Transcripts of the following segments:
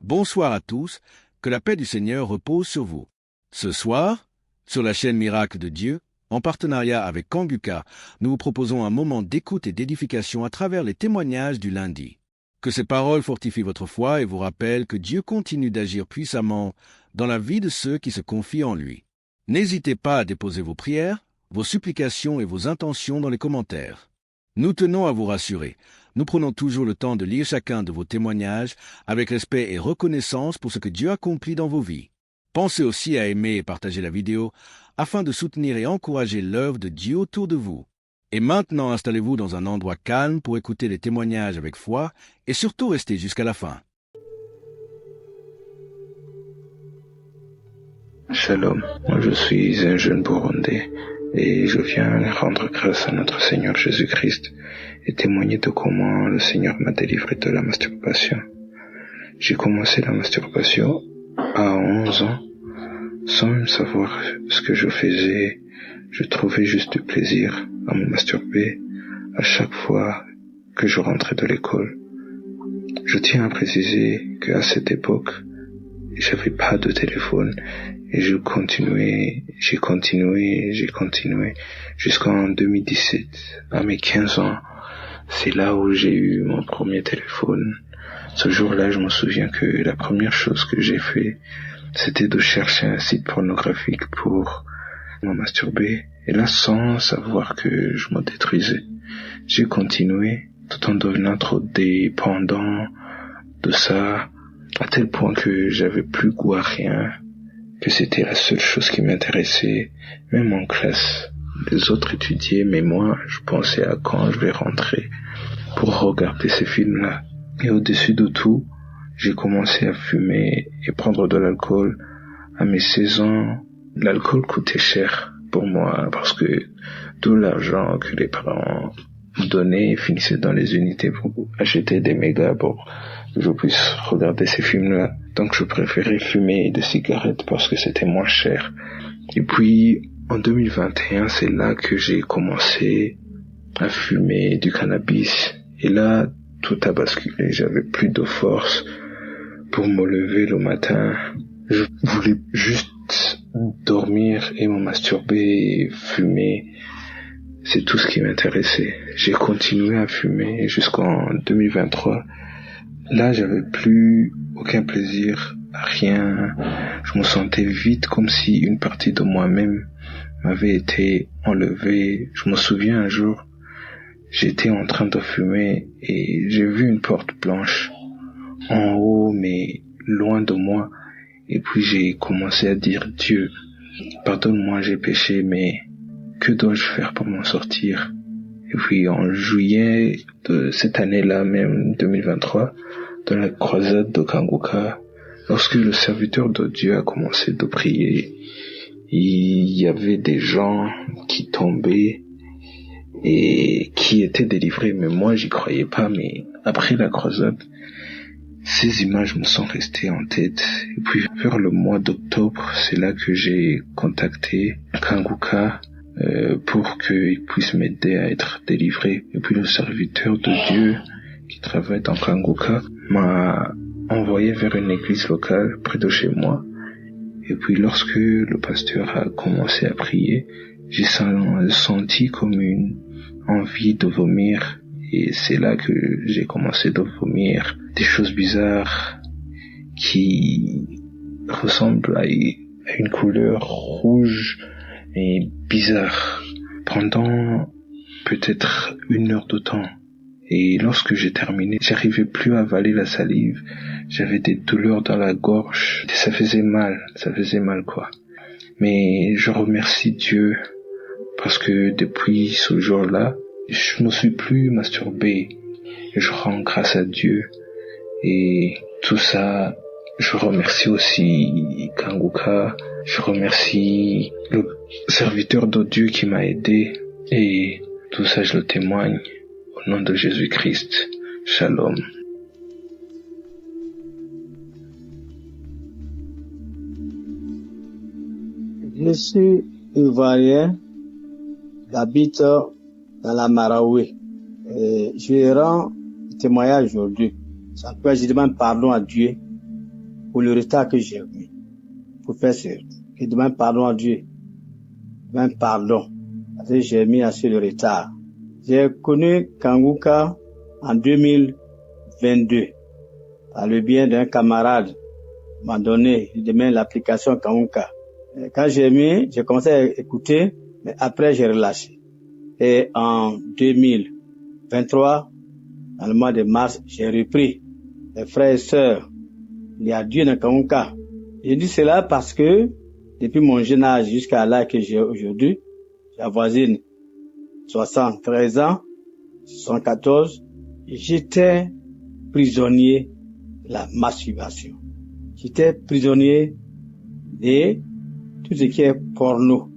Bonsoir à tous, que la paix du Seigneur repose sur vous. Ce soir, sur la chaîne Miracle de Dieu, en partenariat avec Kanguka, nous vous proposons un moment d'écoute et d'édification à travers les témoignages du lundi. Que ces paroles fortifient votre foi et vous rappellent que Dieu continue d'agir puissamment dans la vie de ceux qui se confient en lui. N'hésitez pas à déposer vos prières, vos supplications et vos intentions dans les commentaires. Nous tenons à vous rassurer. Nous prenons toujours le temps de lire chacun de vos témoignages avec respect et reconnaissance pour ce que Dieu accomplit dans vos vies. Pensez aussi à aimer et partager la vidéo afin de soutenir et encourager l'œuvre de Dieu autour de vous. Et maintenant, installez-vous dans un endroit calme pour écouter les témoignages avec foi et surtout restez jusqu'à la fin. Shalom, moi je suis un jeune Burundais et je viens rendre grâce à notre Seigneur Jésus-Christ et témoigner de comment le Seigneur m'a délivré de la masturbation. J'ai commencé la masturbation à 11 ans, sans même savoir ce que je faisais. Je trouvais juste du plaisir à me masturber à chaque fois que je rentrais de l'école. Je tiens à préciser qu'à cette époque, j'avais pas de téléphone et j'ai continué jusqu'en 2017. À mes 15 ans, c'est là où j'ai eu mon premier téléphone. Ce jour-là, je me souviens que la première chose que j'ai fait, c'était de chercher un site pornographique pour me masturber. Et là, sans savoir que je me détruisais, j'ai continué tout en devenant trop dépendant de ça, à tel point que j'avais plus goût à rien, que c'était la seule chose qui m'intéressait, même en classe. Les autres étudiaient, mais moi, je pensais à quand je vais rentrer pour regarder ces films-là. Et au-dessus de tout, j'ai commencé à fumer et prendre de l'alcool. À mes 16 ans, l'alcool coûtait cher pour moi parce que tout l'argent que les parents me donnaient finissait dans les unités pour acheter des mégas pour que je puisse regarder ces films-là. Donc je préférais fumer des cigarettes parce que c'était moins cher. Et puis en 2021, c'est là que j'ai commencé à fumer du cannabis. Et là, tout a basculé. J'avais plus de force pour me lever le matin. Je voulais juste dormir et me masturber et fumer. C'est tout ce qui m'intéressait. J'ai continué à fumer jusqu'en 2023. Là, j'avais plus aucun plaisir, rien. Je me sentais vide comme si une partie de moi-même m'avait été enlevée. Je me souviens un jour, j'étais en train de fumer et j'ai vu une porte blanche en haut, mais loin de moi. Et puis j'ai commencé à dire: Dieu, pardonne-moi, j'ai péché, mais que dois-je faire pour m'en sortir? Et puis en juillet de cette année-là, même 2023, dans la croisade de Kanguka, lorsque le serviteur de Dieu a commencé de prier, il y avait des gens qui tombaient et qui étaient délivrés, mais moi j'y croyais pas. Mais après la croisade, ces images me sont restées en tête. Et puis vers le mois d'octobre, c'est là que j'ai contacté Kanguka pour qu'il puisse m'aider à être délivré. Et puis le serviteur de Dieu qui travaille dans Kanguka m'a envoyé vers une église locale près de chez moi. Et puis lorsque le pasteur a commencé à prier, j'ai senti comme une envie de vomir. Et c'est là que j'ai commencé de vomir des choses bizarres qui ressemblent à une couleur rouge et bizarre pendant peut-être 1 heure de temps. Et lorsque j'ai terminé, j'arrivais plus à avaler la salive. J'avais des douleurs dans la gorge. Ça faisait mal quoi. Mais je remercie Dieu parce que depuis ce jour-là, je ne suis plus masturbé. Je rends grâce à Dieu. Et tout ça, je remercie aussi Kanguka. Je remercie le serviteur de Dieu qui m'a aidé. Et tout ça, je le témoigne. Au nom de Jésus-Christ. Shalom. Je suis ivoirien, j'habite dans la Marawi. Je rends témoignage aujourd'hui. Ça peut, je demande pardon à Dieu pour le retard que j'ai mis. Pour faire ce, je demande pardon à Dieu. Je demande pardon. Parce que j'ai mis assez de retard. J'ai connu Kanguka en 2022. Par le bien d'un camarade m'a donné, il demande l'application Kanguka. Quand j'ai commencé à écouter, mais après j'ai relâché. Et en 2023, dans le mois de mars, j'ai repris. Mes frères et sœurs, il y a Dieu dans Kanguka. Je dis cela parce que, depuis mon jeune âge jusqu'à l'âge que j'ai aujourd'hui, j'avoisine 73 ans, 74, j'étais prisonnier de la masturbation. J'étais prisonnier de tout ce qui est porno.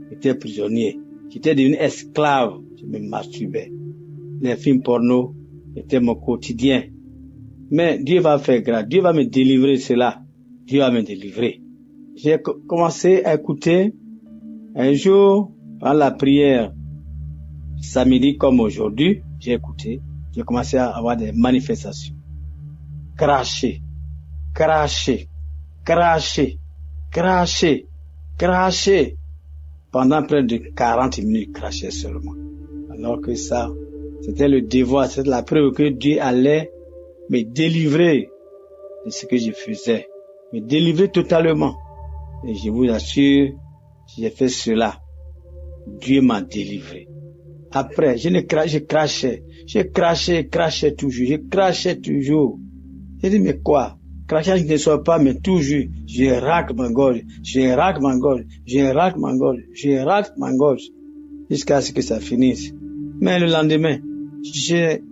J'étais prisonnier. J'étais devenu esclave. Je me masturbais. Les films porno étaient mon quotidien. Mais Dieu va faire grâce. Dieu va me délivrer de cela. Dieu va me délivrer. J'ai commencé à écouter un jour, dans la prière, samedi comme aujourd'hui, j'ai écouté. J'ai commencé à avoir des manifestations. Cracher, cracher, cracher, cracher, cracher. Pendant près de 40 minutes, cracher seulement. Alors que ça, c'était le devoir, c'était la preuve que Dieu allait me délivrer de ce que je faisais. Me délivrer totalement. Et je vous assure, si j'ai fait cela, Dieu m'a délivré. Après, je crachais toujours, je crachais toujours. J'ai dit, mais quoi? Crachant, je ne sois pas, mais toujours, je racle ma gorge, jusqu'à ce que ça finisse. Mais le lendemain, j'ai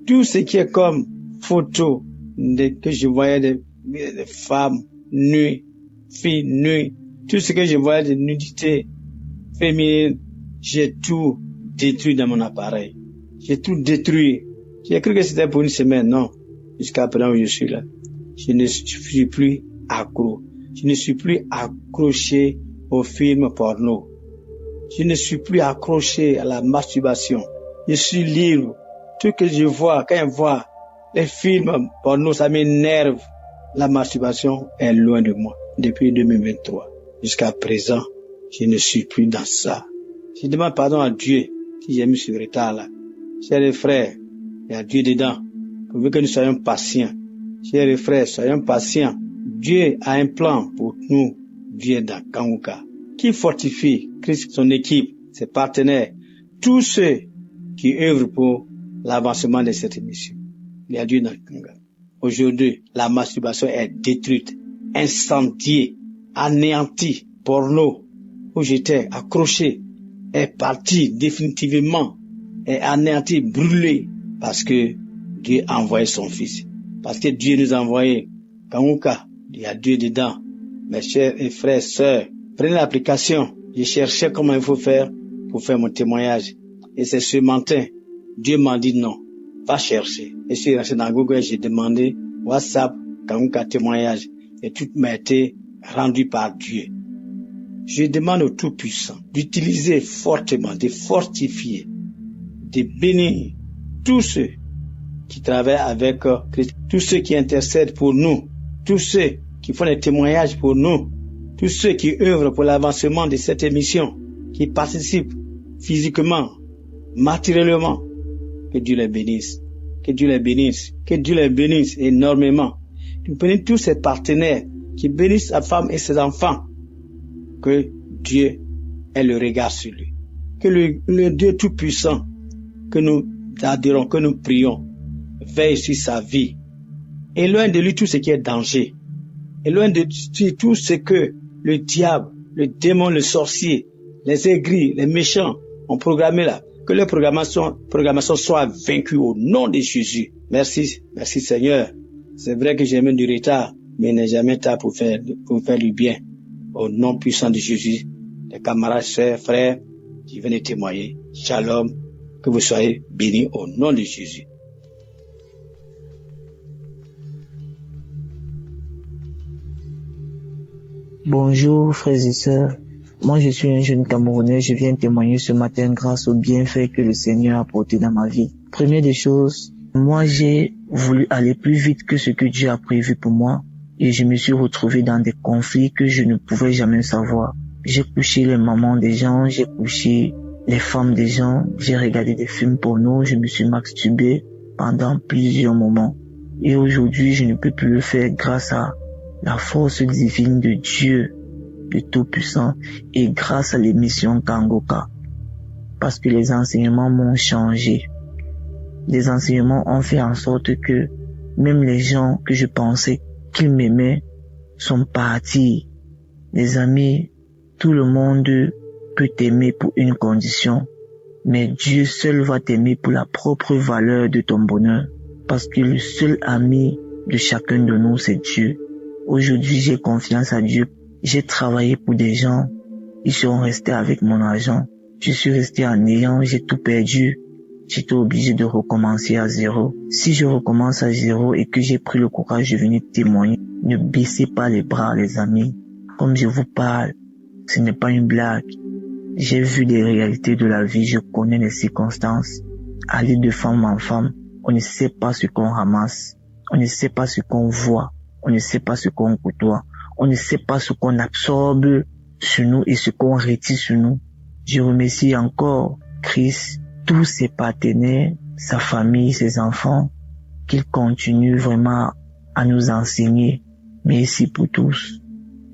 tout ce qui est comme photo que je voyais des femmes nues, filles nues, tout ce que je voyais de nudité féminine, j'ai tout détruit dans mon appareil. J'ai tout détruit. J'ai cru que c'était pour une semaine, non. Jusqu'à présent où je suis là. Je ne suis plus accro. Je ne suis plus accroché aux films porno. Je ne suis plus accroché à la masturbation. Je suis libre. Tout ce que je vois, quand je vois les films porno, ça m'énerve. La masturbation est loin de moi depuis 2023. Jusqu'à présent, je ne suis plus dans ça. Je demande pardon à Dieu si j'ai mis ce retard-là. Chers frères, il y a Dieu dedans. Pour que nous soyons patients. Chers frères, soyons patients. Dieu a un plan pour nous. Dieu est dans Kanguka. Qui fortifie Christ, son équipe, ses partenaires, tous ceux qui œuvrent pour l'avancement de cette mission. Il y a Dieu dans Kanguka. Aujourd'hui, la masturbation est détruite, incendiée, anéantie. Porno, où j'étais accroché, est parti définitivement, est anéanti, brûlé, parce que Dieu a envoyé son Fils. Parce que Dieu nous a envoyé Kanguka, il y a Dieu dedans. Mes chers et frères, sœurs, prenez l'application. Je cherchais comment il faut faire pour faire mon témoignage. Et c'est ce matin, Dieu m'a dit non, va chercher. Et je suis resté dans Google et j'ai demandé WhatsApp, Kanguka témoignage. Et tout m'a été rendu par Dieu. Je demande au Tout-Puissant d'utiliser fortement, de fortifier, de bénir tous ceux qui travaillent avec Christ, tous ceux qui intercèdent pour nous, tous ceux qui font des témoignages pour nous, tous ceux qui œuvrent pour l'avancement de cette émission, qui participent physiquement, matériellement. Que Dieu les bénisse, que Dieu les bénisse, que Dieu les bénisse énormément. Nous bénissons tous ces partenaires qui bénissent sa femme et ses enfants. Que Dieu ait le regard sur lui. Que le Dieu Tout-Puissant, que nous adorons, que nous prions, veille sur sa vie. Éloigne de lui tout ce qui est danger. Éloigne de lui tout ce que le diable, le démon, le sorcier, les aigris, les méchants ont programmé là. Que leur programmation soit vaincue au nom de Jésus. Merci Seigneur. C'est vrai que j'ai mis du retard, mais il n'est jamais tard pour faire du bien. Au nom puissant de Jésus, les camarades, sœurs, frères, qui viennent témoigner. Shalom, que vous soyez bénis au nom de Jésus. Bonjour frères et sœurs, moi je suis un jeune Camerounais, je viens témoigner ce matin grâce aux bienfaits que le Seigneur a apportés dans ma vie. Première des choses, moi j'ai voulu aller plus vite que ce que Dieu a prévu pour moi. et je me suis retrouvé dans des conflits que je ne pouvais jamais savoir. J'ai couché les mamans des gens, j'ai couché les femmes des gens, j'ai regardé des films porno, je me suis masturbé pendant plusieurs moments. Et aujourd'hui, je ne peux plus le faire grâce à la force divine de Dieu, le Tout-Puissant, et grâce à l'émission Kangoka. Parce que les enseignements m'ont changé. Les enseignements ont fait en sorte que même les gens que je pensais qu'ils m'aimaient sont partis. Les amis, tout le monde peut t'aimer pour une condition, mais Dieu seul va t'aimer pour la propre valeur de ton bonheur. Parce que le seul ami de chacun de nous, c'est Dieu. Aujourd'hui, j'ai confiance à Dieu. J'ai travaillé pour des gens. Ils sont restés avec mon argent. Je suis resté en néant, j'ai tout perdu. J'étais obligé de recommencer à zéro. Si je recommence à zéro et que j'ai pris le courage de venir témoigner, ne baissez pas les bras, les amis. Comme je vous parle, ce n'est pas une blague. J'ai vu les réalités de la vie, je connais les circonstances. Aller de femme en femme, on ne sait pas ce qu'on ramasse. On ne sait pas ce qu'on voit. On ne sait pas ce qu'on côtoie. On ne sait pas ce qu'on absorbe sur nous et ce qu'on retire sur nous. Je remercie encore Christ, tous ses partenaires, sa famille, ses enfants, qu'ils continuent vraiment à nous enseigner. Merci pour tous.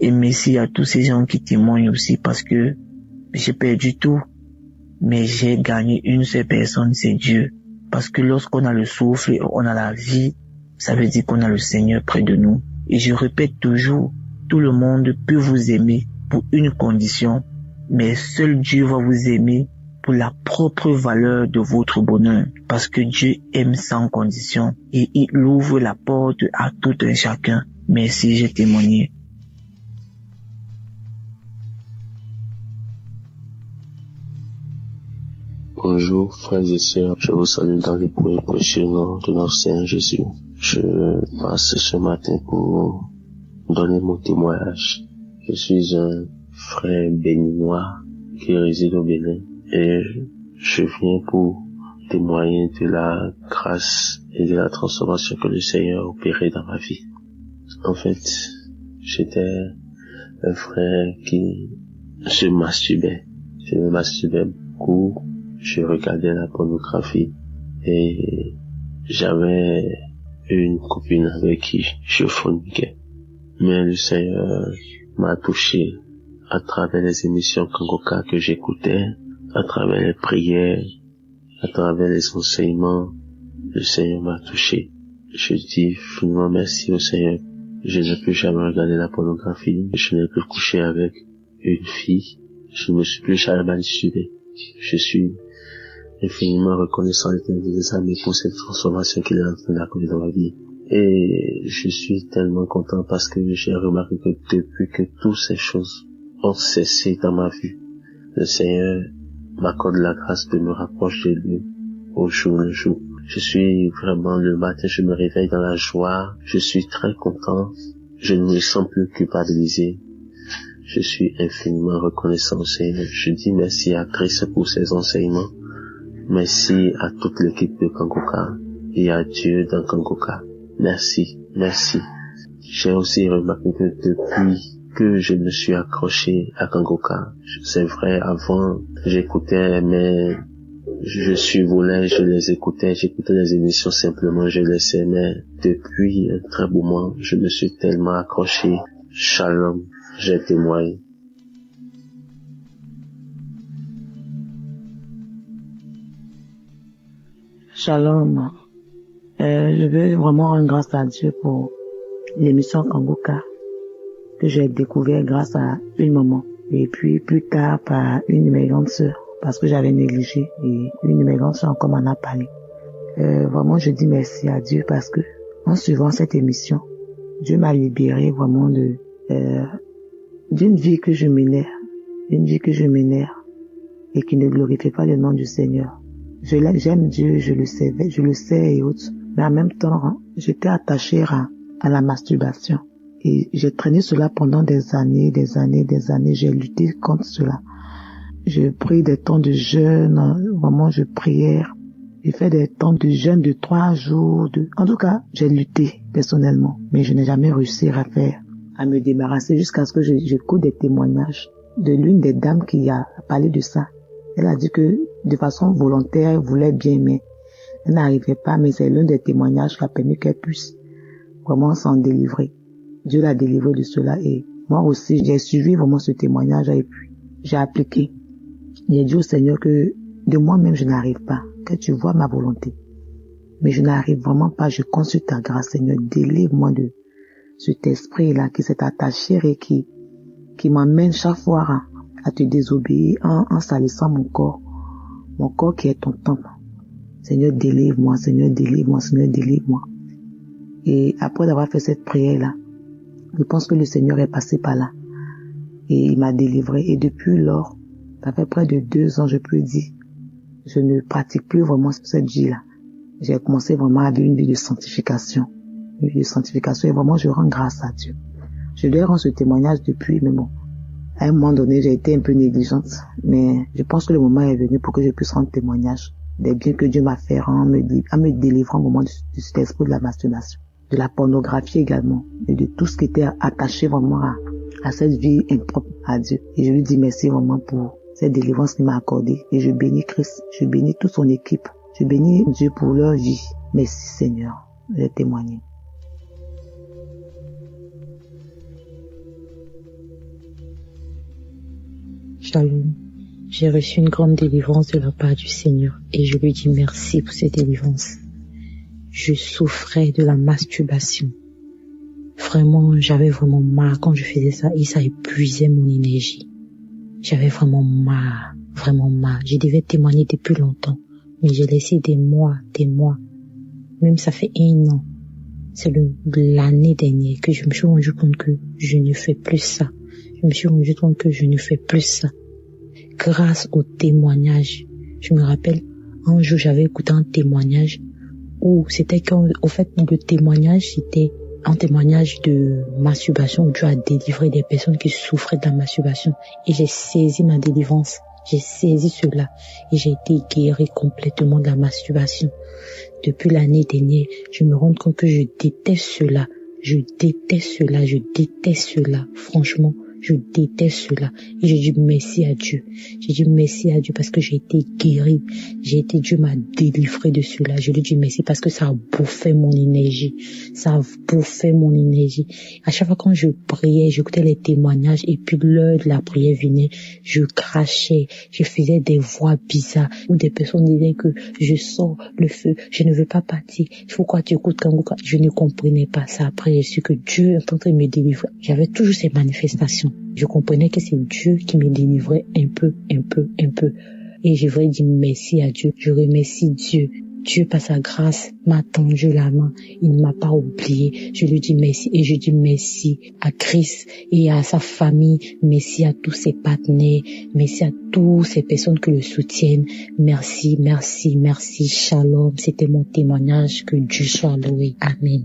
Et merci à tous ces gens qui témoignent aussi parce que j'ai perdu tout. Mais j'ai gagné une seule personne, c'est Dieu. Parce que lorsqu'on a le souffle et on a la vie, ça veut dire qu'on a le Seigneur près de nous. Et je répète toujours, tout le monde peut vous aimer pour une condition, mais seul Dieu va vous aimer pour la propre valeur de votre bonheur. Parce que Dieu aime sans condition et il ouvre la porte à tout un chacun. Merci, j'ai témoigné. Bonjour frères et sœurs, je vous salue dans le point précieux nom de notre Seigneur Jésus. Je passe ce matin pour donner mon témoignage. Je suis un frère béninois qui réside au Bénin et je viens pour témoigner de la grâce et de la transformation que le Seigneur a opérée dans ma vie. En fait, j'étais un frère qui se masturbait. Je me masturbais beaucoup. Je regardais la pornographie et j'avais une copine avec qui je forniquais. Mais le Seigneur m'a touché à travers les émissions Kangoka que j'écoutais, à travers les prières, à travers les enseignements. Le Seigneur m'a touché. Je dis finalement merci au Seigneur. Je n'ai plus jamais regardé la pornographie. Je n'ai plus couché avec une fille. Je ne me suis plus jamais masturbé. Je suis infiniment reconnaissant des amis pour cette transformation qu'il est en train d'accomplir dans ma vie. Et je suis tellement content parce que j'ai remarqué que depuis que toutes ces choses ont cessé dans ma vie, le Seigneur m'accorde la grâce de me rapprocher de lui au jour le jour. Je suis vraiment, le matin, je me réveille dans la joie. Je suis très content. Je ne me sens plus culpabilisé. Je suis infiniment reconnaissant au Seigneur. Je dis merci à Christ pour ses enseignements. Merci à toute l'équipe de Kangoka et à Dieu dans Kangoka. Merci, merci. J'ai aussi remarqué que depuis que je me suis accroché à Kangoka, c'est vrai, avant, j'écoutais, mais je survolais, je les écoutais, j'écoutais les émissions simplement, je les aimais. Depuis un très beau moment, je me suis tellement accroché. Shalom, j'ai témoigné. Shalom. Je veux vraiment rendre grâce à Dieu pour l'émission Kangoka que j'ai découvert grâce à une maman et puis plus tard par une de mes grandes sœurs parce que j'avais négligé et une de mes grandes sœurs encore m'en a parlé. Vraiment je dis merci à Dieu parce que en suivant cette émission, Dieu m'a libéré vraiment d'une vie que je menais et qui ne glorifiait pas le nom du Seigneur. J'aime Dieu, je le sais et autres. Mais en même temps, j'étais attachée à la masturbation. Et j'ai traîné cela pendant des années. J'ai lutté contre cela. J'ai pris des temps de jeûne, vraiment je priais. J'ai fait des temps de jeûne de 3 jours. En tout cas, j'ai lutté personnellement, mais je n'ai jamais réussi à me débarrasser jusqu'à ce que j'écoute des témoignages de l'une des dames qui a parlé de ça. Elle a dit que de façon volontaire, elle voulait bien, mais elle n'arrivait pas, mais c'est l'un des témoignages qui a permis qu'elle puisse vraiment s'en délivrer. Dieu l'a délivrée de cela et moi aussi, j'ai suivi vraiment ce témoignage et puis j'ai appliqué. J'ai dit au Seigneur que de moi-même, je n'arrive pas, que tu vois ma volonté. Mais je n'arrive vraiment pas, je consulte ta grâce, Seigneur, délivre-moi de cet esprit-là qui s'est attaché et qui m'emmène chaque fois à te désobéir en salissant mon corps qui est ton temple. Seigneur, délivre-moi, Seigneur, délivre-moi, Seigneur, délivre-moi. Et après avoir fait cette prière-là, je pense que le Seigneur est passé par là. Et il m'a délivré. Et depuis lors, ça fait près de 2 ans, je peux dire, je ne pratique plus vraiment cette vie-là. J'ai commencé vraiment à vivre une vie de sanctification. Une vie de sanctification et vraiment je rends grâce à Dieu. Je lui ai rendu ce témoignage depuis, mais bon, à un moment donné, j'ai été un peu négligente. Mais je pense que le moment est venu pour que je puisse rendre témoignage des biens que Dieu m'a fait en me délivrant au moment de cet esprit de la masturbation. De la pornographie également. Et de tout ce qui était attaché vraiment à cette vie impropre à Dieu. Et je lui dis merci vraiment pour cette délivrance qu'il m'a accordée. Et je bénis Christ. Je bénis toute son équipe. Je bénis Dieu pour leur vie. Merci Seigneur de témoigner. Shalom. J'ai reçu une grande délivrance de la part du Seigneur et je lui dis merci pour cette délivrance. Je souffrais de la masturbation. Vraiment, j'avais vraiment marre quand je faisais ça et ça épuisait mon énergie. J'avais vraiment marre. Je devais témoigner depuis longtemps, mais j'ai laissé des mois. Même ça fait 1 an. C'est l'année dernière que je me suis rendu compte que je ne fais plus ça. Grâce au témoignage. Je me rappelle, un jour, j'avais écouté un témoignage où c'était au fait, le témoignage, c'était un témoignage de masturbation où Dieu a délivré des personnes qui souffraient de la masturbation. Et j'ai saisi ma délivrance. J'ai saisi cela et j'ai été guéri complètement de la masturbation. Depuis l'année dernière, je me rends compte que je déteste cela. Franchement, je déteste cela. Et je dis merci à Dieu. Parce que j'ai été guéri. Dieu m'a délivré de cela. Je lui dis merci parce que ça a bouffé mon énergie. À chaque fois quand je priais, j'écoutais les témoignages et puis l'heure de la prière venait, je crachais, je faisais des voix bizarres où des personnes disaient que je sors le feu, je ne veux pas partir. Pourquoi tu écoutes Kanguka? Je ne comprenais pas ça. Après, j'ai su que Dieu est en train de me délivrer. J'avais toujours ces manifestations. Je comprenais que c'est Dieu qui me délivrait un peu. Et je voudrais dire merci à Dieu. Je remercie Dieu. Dieu, par sa grâce, m'a tendu la main. Il ne m'a pas oublié. Je lui dis merci. Et je dis merci à Christ et à sa famille. Merci à tous ses partenaires. Merci à toutes ces personnes qui le soutiennent. Merci. Shalom. C'était mon témoignage. Que Dieu soit loué. Amen.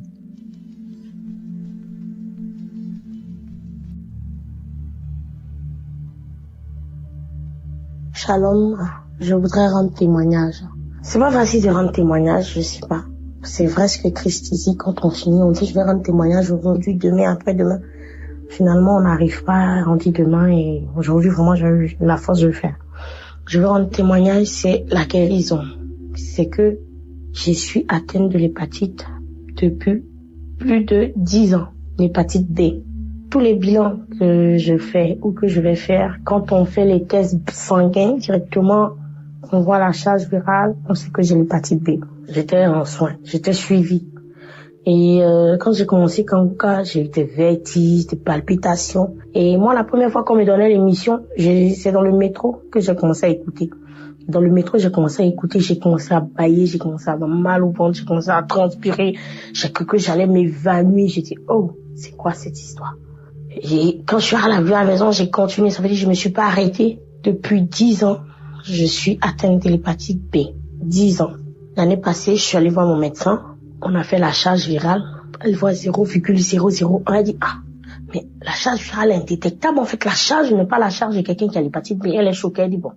Shalom, je voudrais rendre témoignage. C'est pas facile de rendre témoignage, je sais pas. C'est vrai ce que Christ dit, quand on finit, on dit je vais rendre témoignage aujourd'hui, demain, après-demain. Finalement, on n'arrive pas, on dit demain et aujourd'hui, vraiment, j'ai eu la force de le faire. Je veux rendre témoignage, c'est la guérison. C'est que je suis atteinte de l'hépatite depuis plus de 10 ans, l'hépatite B. Tous les bilans que je fais ou que je vais faire, quand on fait les tests sanguins directement, on voit la charge virale, on sait que j'ai l'hépatite B. J'étais en soins, j'étais suivie. Et quand j'ai commencé Kanguka, j'ai eu des vertiges, des palpitations. Et moi, la première fois qu'on me donnait l'émission, c'est dans le métro que j'ai commencé à écouter. Dans le métro, j'ai commencé à bâiller, j'ai commencé à avoir mal au ventre, j'ai commencé à transpirer. J'ai cru que j'allais m'évanouir. J'ai dit, oh, c'est quoi cette histoire? Et quand je suis arrivée à la maison, j'ai continué. Ça veut dire que je me suis pas arrêtée. Depuis 10 ans, je suis atteinte de l'hépatite B. 10 ans. L'année passée, je suis allée voir mon médecin. On a fait la charge virale. Elle voit 0,00. On a dit, mais la charge virale est indétectable. En fait, la charge n'est pas la charge de quelqu'un qui a l'hépatite B. Elle est choquée. Elle dit, bon,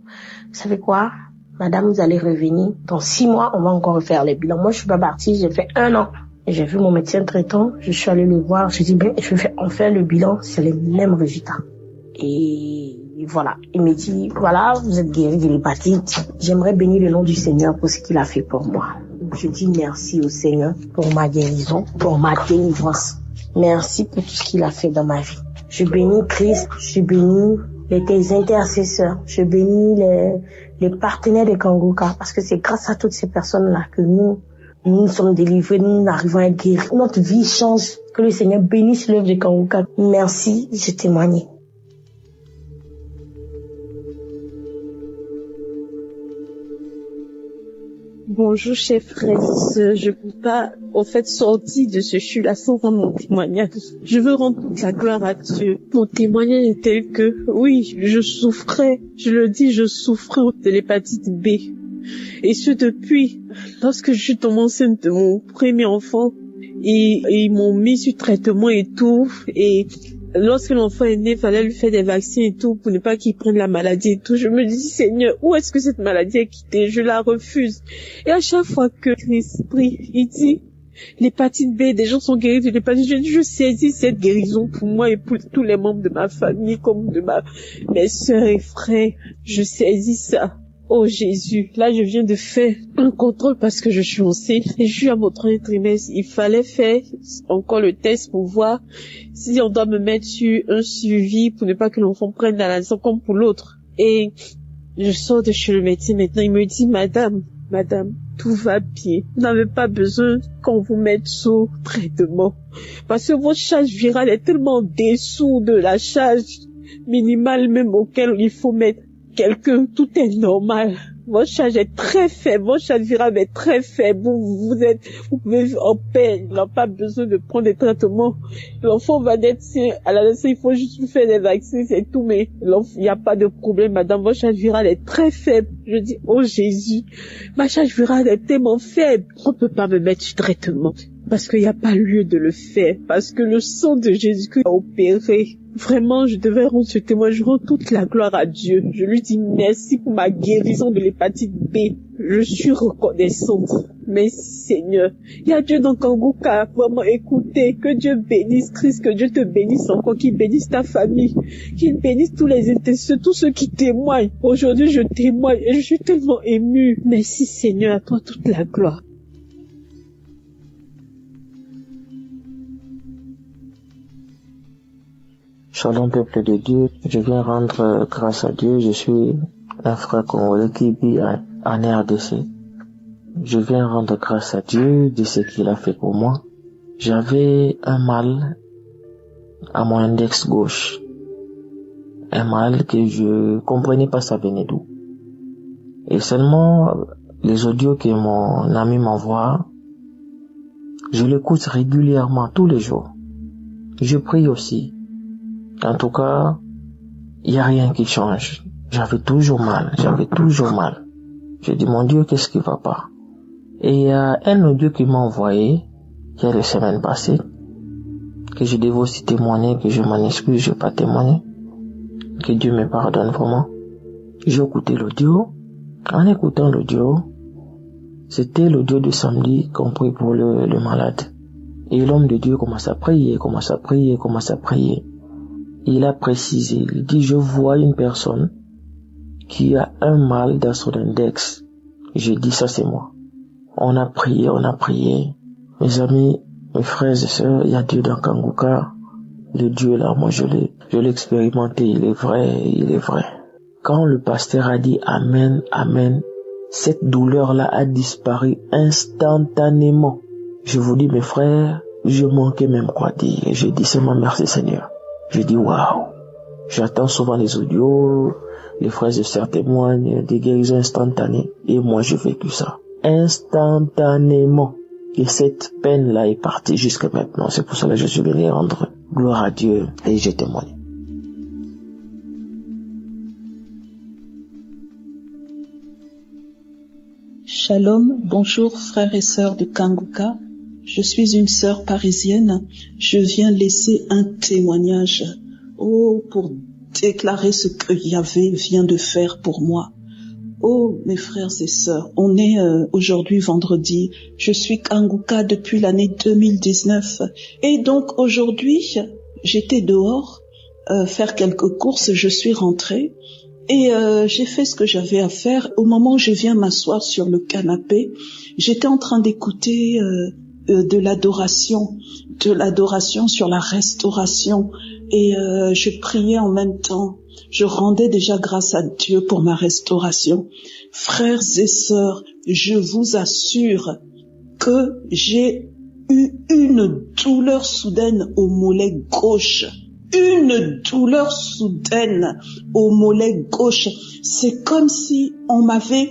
vous savez quoi? madame, vous allez revenir. Dans 6 mois, on va encore refaire les bilans. Moi, je suis pas partie, j'ai fait 1 an. J'ai vu mon médecin traitant, je suis allée le voir, je dis, on fait le bilan, c'est les mêmes résultats. Et voilà, il me dit, voilà, vous êtes guéri de l'hépatite. J'aimerais bénir le nom du Seigneur pour ce qu'il a fait pour moi. Je dis merci au Seigneur pour ma guérison, pour ma délivrance. Merci pour tout ce qu'il a fait dans ma vie. Je bénis Christ, je bénis les intercesseurs, je bénis les partenaires de Kanguka, parce que c'est grâce à toutes ces personnes-là que nous sommes délivrés, nous arrivons à être guéris. Notre vie change. Que le Seigneur bénisse l'œuvre de Kanguka. Merci, je témoigne. Bonjour, chers frères et sœurs. Je ne peux pas, sortir de ce chute-là sans rendre mon témoignage. Je veux rendre toute la gloire à Dieu. Mon témoignage est tel que, oui, je souffrais de l'hépatite B. Et ce depuis, lorsque je suis tombée enceinte de mon premier enfant, et ils m'ont mis sur traitement et tout, et lorsque l'enfant est né, il fallait lui faire des vaccins et tout pour ne pas qu'il prenne la maladie et tout. Je me dis, Seigneur, où est-ce que cette maladie est quittée? Je la refuse. Et à chaque fois que Christ prie, il dit, l'hépatite B, des gens sont guéris de l'hépatite. Je saisis cette guérison pour moi et pour tous les membres de ma famille, comme de mes sœurs et frères. Je saisis ça. Oh Jésus, là je viens de faire un contrôle parce que je suis enceinte et je suis à mon 3e trimestre. Il fallait faire encore le test pour voir si on doit me mettre sur un suivi pour ne pas que l'enfant prenne la naissance comme pour l'autre. Et je sors de chez le médecin maintenant, il me dit, madame, tout va bien. Vous n'avez pas besoin qu'on vous mette sous traitement. Parce que votre charge virale est tellement dessous de la charge minimale même auquel il faut mettre quelqu'un, tout est normal. Votre charge est très faible, votre charge virale est très faible. Vous pouvez en paix, il n'a pas besoin de prendre des traitements. L'enfant va naître, à la naissance, il faut juste lui faire des vaccins, c'est tout, mais il n'y a pas de problème, madame, votre charge virale est très faible. Je dis, oh Jésus, ma charge virale est tellement faible, on peut pas me mettre sur traitement. Parce qu'il n'y a pas lieu de le faire, parce que le sang de Jésus-Christ a opéré. Vraiment, je devais rendre ce témoignage, je rends toute la gloire à Dieu. Je lui dis merci pour ma guérison de l'hépatite B. Je suis reconnaissante. Merci Seigneur. Il y a Dieu dans Kanguka. Vraiment, écoutez, que Dieu bénisse Christ, que Dieu te bénisse encore, qu'il bénisse ta famille, qu'il bénisse tous les intercesseurs, tous ceux qui témoignent. Aujourd'hui, je témoigne et je suis tellement émue. Merci Seigneur, à toi toute la gloire. Shalom peuple de Dieu, je viens rendre grâce à Dieu, je suis un frère congolais qui vit en RDC. Je viens rendre grâce à Dieu de ce qu'il a fait pour moi. J'avais un mal à mon index gauche, un mal que je comprenais pas ça venait d'où. Et seulement les audios que mon ami m'envoie, je l'écoute régulièrement tous les jours. Je prie aussi. En tout cas, il n'y a rien qui change. J'avais toujours mal. Je dis, mon Dieu, qu'est-ce qui va pas? Et il y a un audio qui m'a envoyé, il y a les semaines passées, que je devais aussi témoigner, que je m'en excuse, je n'ai pas témoigné. Que Dieu me pardonne vraiment. J'ai écouté l'audio. En écoutant l'audio, c'était l'audio de samedi qu'on prie pour le malade. Et l'homme de Dieu commence à prier. Il a précisé, il dit, je vois une personne qui a un mal dans son index. J'ai dit, ça c'est moi. On a prié. Mes amis, mes frères et sœurs, il y a Dieu dans Kanguka. Le Dieu là, moi je l'ai expérimenté, il est vrai. Quand le pasteur a dit Amen, Amen, cette douleur-là a disparu instantanément. Je vous dis, mes frères, je manquais même quoi dire. J'ai dit seulement merci Seigneur. Je dis waouh. J'attends souvent les audios, les frères et sœurs témoignent des guérisons instantanées. Et moi, j'ai vécu ça. Instantanément. Et cette peine-là est partie jusqu'à maintenant. C'est pour cela que je suis venu rendre gloire à Dieu et je témoigne. Shalom, bonjour frères et sœurs de Kanguka. Je suis une sœur parisienne. Je viens laisser un témoignage pour déclarer ce que Yahvé vient de faire pour moi. Oh, mes frères et sœurs, on est aujourd'hui vendredi. Je suis Kanguka depuis l'année 2019. Et donc aujourd'hui, j'étais dehors faire quelques courses, je suis rentrée et j'ai fait ce que j'avais à faire. Au moment où je viens m'asseoir sur le canapé, j'étais en train d'écouter de l'adoration sur la restauration et je priais en même temps. Je rendais déjà grâce à Dieu pour ma restauration. Frères et sœurs, je vous assure que j'ai eu une douleur soudaine au mollet gauche. Une douleur soudaine au mollet gauche. C'est comme si on m'avait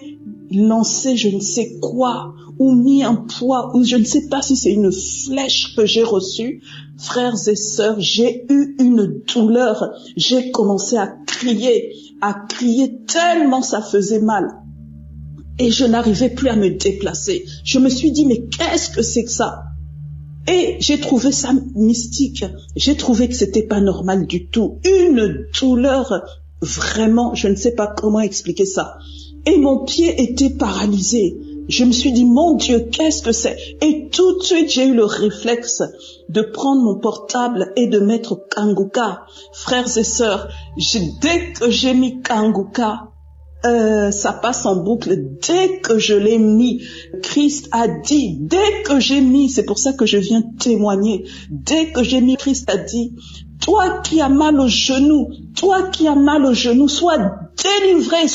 lancé je ne sais quoi, ou mis un poids, ou je ne sais pas si c'est une flèche que j'ai reçue. Frères et sœurs, j'ai eu une douleur. J'ai commencé à crier tellement ça faisait mal. Et je n'arrivais plus à me déplacer. Je me suis dit, mais qu'est-ce que c'est que ça? Et j'ai trouvé ça mystique. J'ai trouvé que c'était pas normal du tout. Une douleur, vraiment, je ne sais pas comment expliquer ça. Et mon pied était paralysé. Je me suis dit, mon Dieu, qu'est-ce que c'est? Et tout de suite, j'ai eu le réflexe de prendre mon portable et de mettre Kanguka. Frères et sœurs, dès que j'ai mis Kanguka, ça passe en boucle. Dès que je l'ai mis, Christ a dit, dès que j'ai mis, c'est pour ça que je viens témoigner, dès que j'ai mis, Christ a dit, toi qui as mal au genou, sois délivré,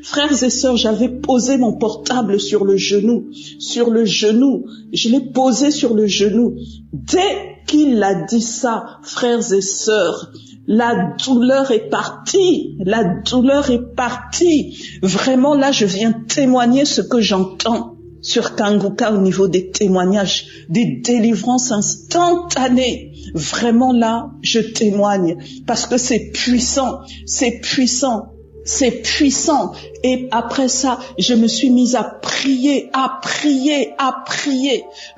Frères et sœurs, j'avais posé mon portable sur le genou, je l'ai posé sur le genou. Dès qu'il a dit ça, frères et sœurs, la douleur est partie. Vraiment, là, je viens témoigner ce que j'entends sur Kanguka au niveau des témoignages, des délivrances instantanées. Vraiment, là, je témoigne parce que c'est puissant. Et après ça, je me suis mise à prier.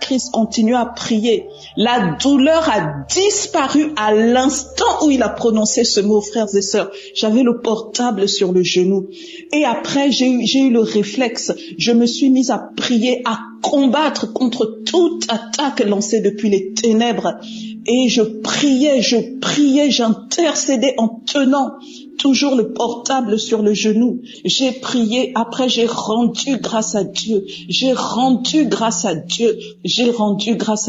Christ continue à prier. La douleur a disparu à l'instant où il a prononcé ce mot, frères et sœurs. J'avais le portable sur le genou. Et après, j'ai eu le réflexe. Je me suis mise à prier, à combattre contre toute attaque lancée depuis les ténèbres. Et je priais, j'intercédais en tenant toujours le portable sur le genou. J'ai prié, après j'ai rendu grâce à Dieu. J'ai rendu grâce à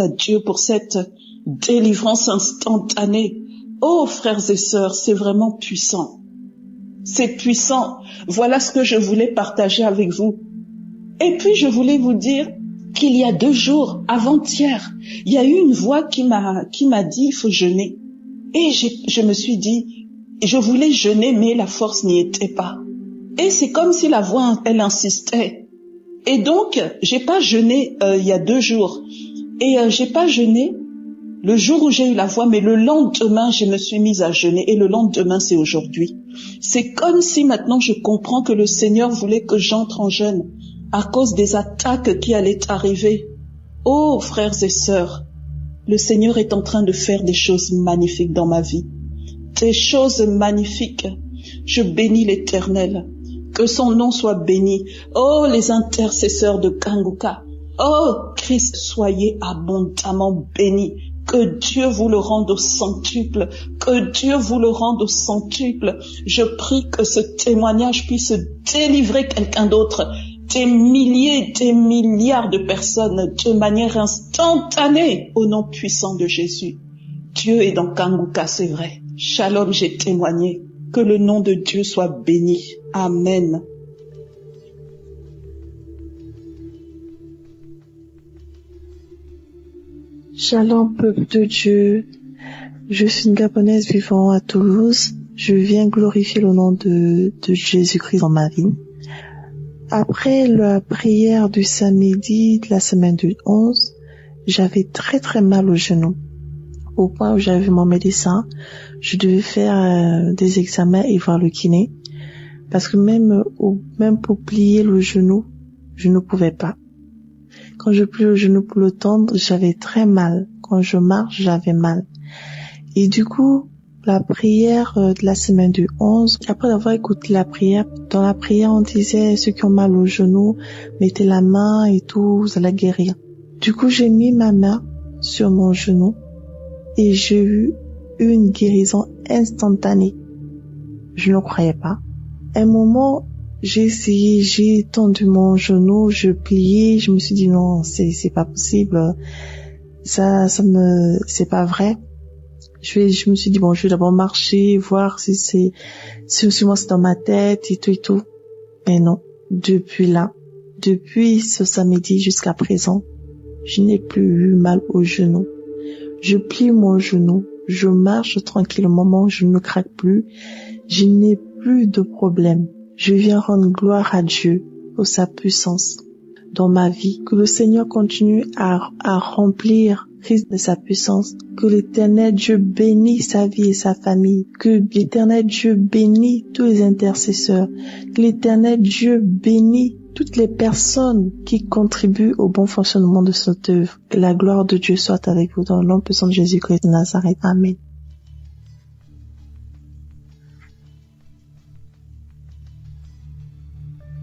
Dieu pour cette délivrance instantanée. Oh, frères et sœurs, c'est vraiment puissant. C'est puissant. Voilà ce que je voulais partager avec vous. Et puis, je voulais vous dire qu'il y a 2 jours, avant-hier, il y a eu une voix qui m'a dit, il faut jeûner. Et je me suis dit, je voulais jeûner, mais la force n'y était pas. Et c'est comme si la voix, elle insistait. Et donc, j'ai pas jeûné il y a 2 jours. Et j'ai pas jeûné le jour où j'ai eu la voix, mais le lendemain, je me suis mise à jeûner. Et le lendemain, c'est aujourd'hui. C'est comme si maintenant je comprends que le Seigneur voulait que j'entre en jeûne à cause des attaques qui allaient arriver. Oh, frères et sœurs, le Seigneur est en train de faire des choses magnifiques dans ma vie. Des choses magnifiques. Je bénis l'Éternel. Que son nom soit béni. Oh, les intercesseurs de Kanguka. Oh, Christ, soyez abondamment bénis. Que Dieu vous le rende au centuple. Je prie que ce témoignage puisse délivrer quelqu'un d'autre. Des milliers, des milliards de personnes de manière instantanée au nom puissant de Jésus. Dieu est dans Kanguka, c'est vrai. Shalom, j'ai témoigné. Que le nom de Dieu soit béni. Amen. Shalom, peuple de Dieu. Je suis une Gabonaise vivant à Toulouse. Je viens glorifier le nom de Jésus-Christ dans ma vie. Après la prière du samedi de la semaine du 11, j'avais très très mal au genou. Au point où j'avais mon médecin, je devais faire des examens et voir le kiné. Parce que même pour plier le genou, je ne pouvais pas. Quand je plie le genou pour le tendre, j'avais très mal. Quand je marche, j'avais mal. Et du coup, la prière de la semaine du 11. Après avoir écouté la prière, dans la prière, on disait ceux qui ont mal au genou, mettez la main et tout, vous allez guérir. Du coup, j'ai mis ma main sur mon genou et j'ai eu une guérison instantanée. Je ne croyais pas. À un moment, j'ai essayé, j'ai tendu mon genou, je pliais, je me suis dit non, c'est pas possible. C'est pas vrai. Je me suis dit bon, je vais d'abord marcher, voir si moi c'est dans ma tête et tout. Mais non, depuis ce samedi jusqu'à présent, je n'ai plus eu mal au genou. Je plie mon genou, je marche tranquillement, mon genou ne craque plus, je n'ai plus de problème. Je viens rendre gloire à Dieu pour sa puissance dans ma vie. Que le Seigneur continue à remplir Christ de sa puissance. Que l'Éternel Dieu bénisse sa vie et sa famille. Que l'Éternel Dieu bénisse tous les intercesseurs. Que l'Éternel Dieu bénisse toutes les personnes qui contribuent au bon fonctionnement de cette œuvre. Que la gloire de Dieu soit avec vous dans le nom puissant de Jésus-Christ de Nazareth. Amen.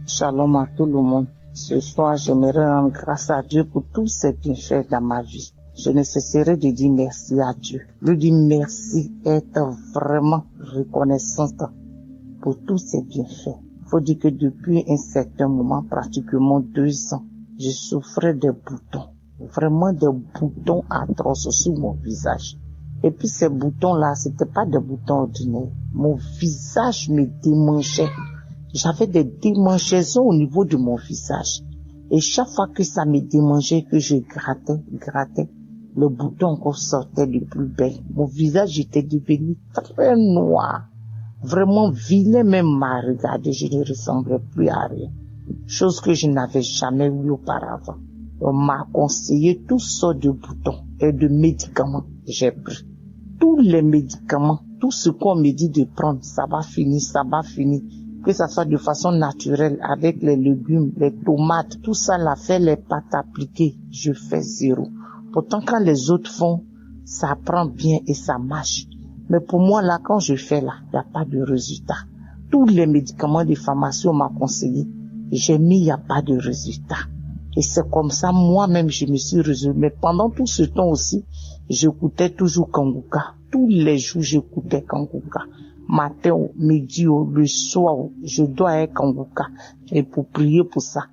Shalom à tout le monde. Ce soir, j'aimerais rendre grâce à Dieu pour tous ses bienfaits dans ma vie. Je ne cesserai de dire merci à Dieu. Lui dire merci, être vraiment reconnaissante pour tous ses bienfaits. Il faut dire que depuis un certain moment, pratiquement 2 ans, je souffrais des boutons. Vraiment des boutons atroces sur mon visage. Et puis ces boutons-là, c'était pas des boutons ordinaires. Mon visage me démangeait. J'avais des démangeaisons au niveau de mon visage. Et chaque fois que ça me démangeait, que je grattais, le bouton encore sortait de plus belle. Mon visage était devenu très noir. Vraiment vilain même à regarder. Je ne ressemblais plus à rien. Chose que je n'avais jamais vue auparavant. On m'a conseillé toutes sortes de boutons et de médicaments. J'ai pris tous les médicaments, tout ce qu'on me dit de prendre, ça va finir. Que ça soit de façon naturelle, avec les légumes, les tomates, tout ça là, fait les pâtes appliquées, je fais 0. Pourtant, quand les autres font, ça prend bien et ça marche. Mais pour moi là, quand je fais là, il n'y a pas de résultat. Tous les médicaments des pharmacies, on m'a conseillé, j'ai mis, il n'y a pas de résultat. Et c'est comme ça, moi-même, je me suis résolue. Mais pendant tout ce temps aussi, j'écoutais toujours Kanguka. Tous les jours, j'écoutais Kanguka. Matin, midi, le soir, je dois être Kanguka. Et pour prier pour ça.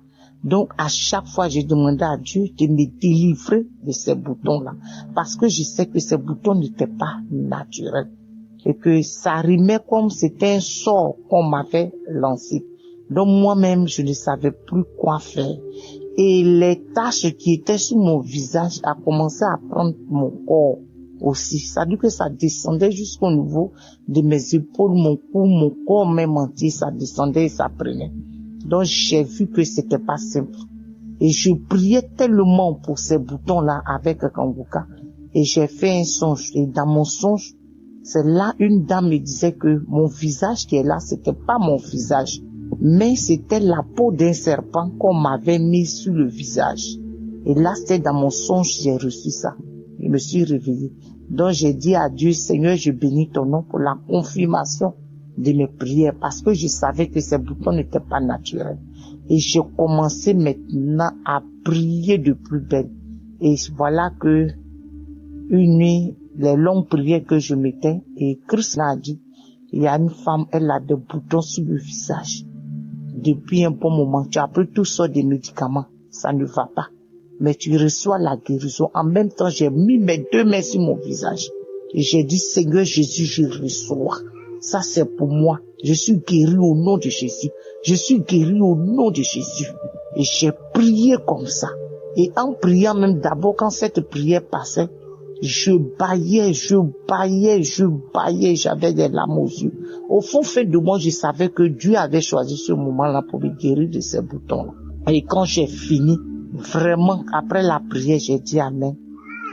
Donc, à chaque fois, j'ai demandé à Dieu de me délivrer de ces boutons-là. Parce que je sais que ces boutons n'étaient pas naturels. Et que ça rimait comme c'était un sort qu'on m'avait lancé. Donc, moi-même, je ne savais plus quoi faire. Et les taches qui étaient sur mon visage a commencé à prendre mon corps aussi. Ça veut dire que ça descendait jusqu'au niveau de mes épaules, mon cou, mon corps même entier, ça descendait et ça prenait. Donc j'ai vu que c'était pas simple. Et je priais tellement pour ces boutons-là avec Kanguka. Et j'ai fait un songe. Et dans mon songe, c'est là une dame me disait que mon visage qui est là, c'était pas mon visage. Mais c'était la peau d'un serpent qu'on m'avait mis sur le visage. Et là, c'était dans mon songe, j'ai reçu ça. Je me suis réveillée. Donc, j'ai dit à Dieu, Seigneur, je bénis ton nom pour la confirmation de mes prières parce que je savais que ces boutons n'étaient pas naturels. Et j'ai commencé maintenant à prier de plus belle. Et voilà que une nuit, les longues prières que je mettais, et Christ l'a dit, il y a une femme, elle a des boutons sur le visage. Depuis un bon moment, tu as pris toutes sortes de médicaments, ça ne va pas. Mais tu reçois la guérison. En même temps, j'ai mis mes 2 mains sur mon visage. Et j'ai dit, Seigneur Jésus, je reçois. Ça, c'est pour moi. Je suis guéri au nom de Jésus. Je suis guéri au nom de Jésus. Et j'ai prié comme ça. Et en priant même d'abord, quand cette prière passait, je baillais, j'avais des larmes aux yeux. Au fond de moi, je savais que Dieu avait choisi ce moment-là pour me guérir de ces boutons-là. Et quand j'ai fini, vraiment, après la prière, j'ai dit Amen.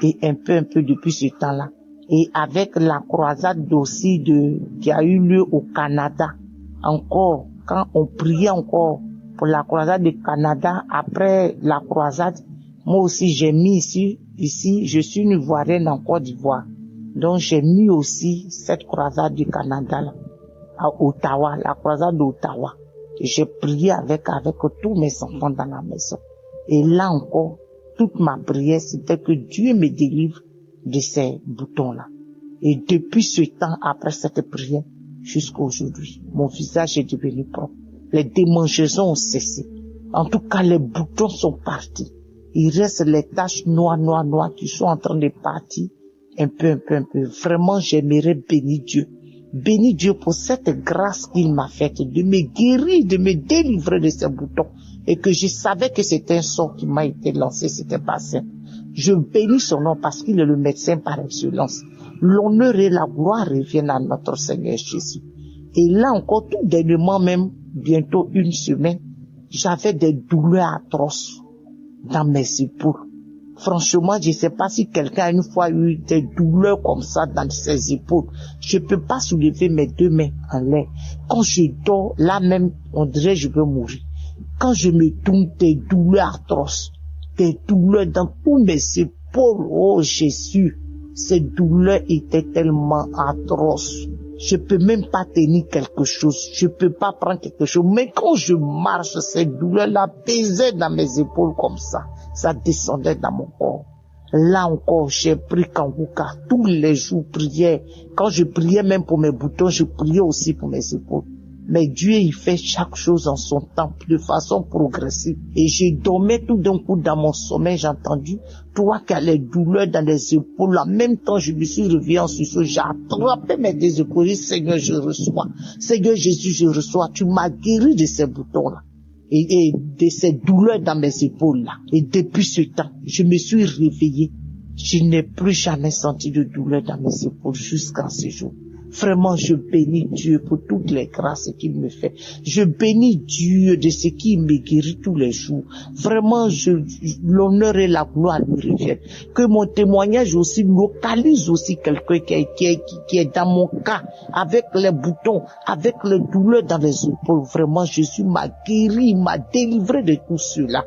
Et un peu depuis ce temps-là. Et avec la croisade aussi qui a eu lieu au Canada, encore, quand on priait encore pour la croisade du Canada, après la croisade, moi aussi j'ai mis ici, je suis une Ivoirienne en Côte d'Ivoire. Donc j'ai mis aussi cette croisade du Canada là, à Ottawa, la croisade d'Ottawa. J'ai prié avec tous mes enfants dans la maison. Et là encore, toute ma prière, c'était que Dieu me délivre de ces boutons-là. Et depuis ce temps, après cette prière, jusqu'à aujourd'hui, mon visage est devenu propre. Les démangeaisons ont cessé. En tout cas, les boutons sont partis. Il reste les taches noires qui sont en train de partir un peu. Vraiment, j'aimerais bénir Dieu. Bénis Dieu pour cette grâce qu'il m'a faite de me guérir, de me délivrer de ces boutons. Et que je savais que c'était un sort qui m'a été lancé, c'était pas simple. Je bénis son nom parce qu'il est le médecin par excellence. L'honneur et la gloire reviennent à notre Seigneur Jésus. Et là encore, tout dernièrement même, bientôt une semaine, j'avais des douleurs atroces dans mes épaules. Franchement, je ne sais pas si quelqu'un a une fois eu des douleurs comme ça dans ses épaules. Je ne peux pas soulever mes deux mains en l'air. Quand je dors, là même, on dirait que je veux mourir. Quand je me tourne, des douleurs atroces, des douleurs dans tous mes épaules. Oh Jésus, ces douleurs étaient tellement atroces. Je peux même pas tenir quelque chose. Je peux pas prendre quelque chose. Mais quand je marche, ces douleurs-là pesaient dans mes épaules comme ça. Ça descendait dans mon corps. Là encore, j'ai pris Kanguka. Tous les jours, prière. Quand je priais même pour mes boutons, je priais aussi pour mes épaules. Mais Dieu, il fait chaque chose en son temps, de façon progressive. Et je dormais tout d'un coup dans mon sommeil, j'ai entendu, toi qui as les douleurs dans les épaules, en même temps, je me suis réveillé en sursaut, j'ai attrapé mes deux épaules, j'ai dit, Seigneur, je reçois. Seigneur Jésus, je reçois. Tu m'as guéri de ces boutons-là. Et de ces douleurs dans mes épaules-là. Et depuis ce temps, je me suis réveillé. Je n'ai plus jamais senti de douleur dans mes épaules jusqu'à ce jour. Vraiment, je bénis Dieu pour toutes les grâces qu'il me fait. Je bénis Dieu de ce qu'il me guérit tous les jours. Vraiment, l'honneur et la gloire lui reviennent. Que mon témoignage aussi localise aussi quelqu'un qui est dans mon cas, avec les boutons, avec les douleurs dans les épaules. Vraiment, Jésus m'a guéri, m'a délivré de tout cela.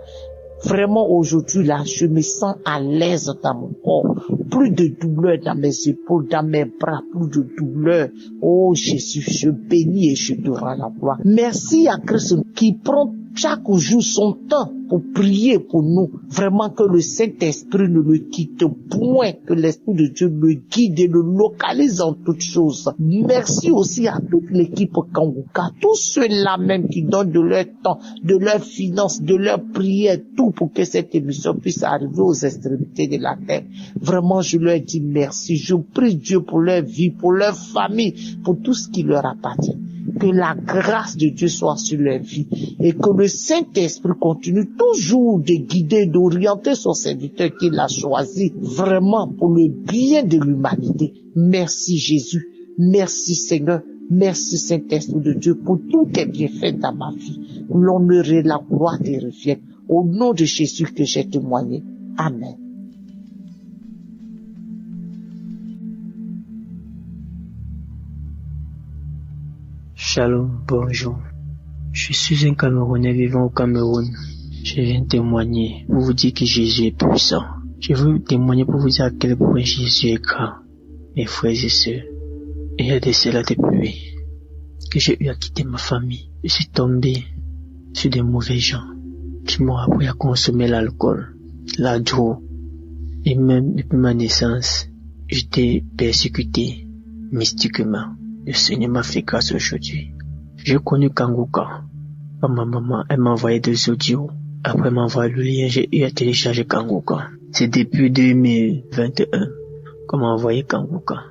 Vraiment, aujourd'hui, là, je me sens à l'aise dans mon corps. Plus de douleur dans mes épaules, dans mes bras, plus de douleur. Oh, Jésus, je bénis et je te rends la gloire. Merci à Christ qui prend chaque jour son temps pour prier pour nous. Vraiment que le Saint-Esprit ne le quitte point, que l'Esprit de Dieu le guide et le localise en toutes choses. Merci aussi à toute l'équipe Kanguka, tous ceux-là même qui donnent de leur temps, de leurs finances, de leurs prières, tout pour que cette émission puisse arriver aux extrémités de la terre. Vraiment, je leur dis merci. Je prie Dieu pour leur vie, pour leur famille, pour tout ce qui leur appartient. Que la grâce de Dieu soit sur leur vie et que le Saint-Esprit continue toujours de guider, d'orienter son serviteur qu'il a choisi vraiment pour le bien de l'humanité. Merci Jésus, merci Seigneur, merci Saint-Esprit de Dieu pour tout tes bienfaits dans ma vie. L'honneur et la gloire te reviennent. Au nom de Jésus que j'ai témoigné. Amen. Shalom, bonjour. Je suis un Camerounais vivant au Cameroun. Je viens témoigner pour vous dire que Jésus est puissant. Je veux témoigner pour vous dire à quel point Jésus est grand. Mes frères et sœurs, il y a de cela depuis que j'ai eu à quitter ma famille. Je suis tombé sur des mauvais gens qui m'ont appris à consommer l'alcool, la drogue. Et même depuis ma naissance, j'étais persécuté mystiquement. Le Seigneur m'a fait grâce aujourd'hui. J'ai connu Kanguka. Ma maman, elle m'a envoyé des audios. Après m'envoyer le lien, j'ai eu à télécharger Kanguka. C'est depuis 2021 qu'on m'a envoyé Kanguka.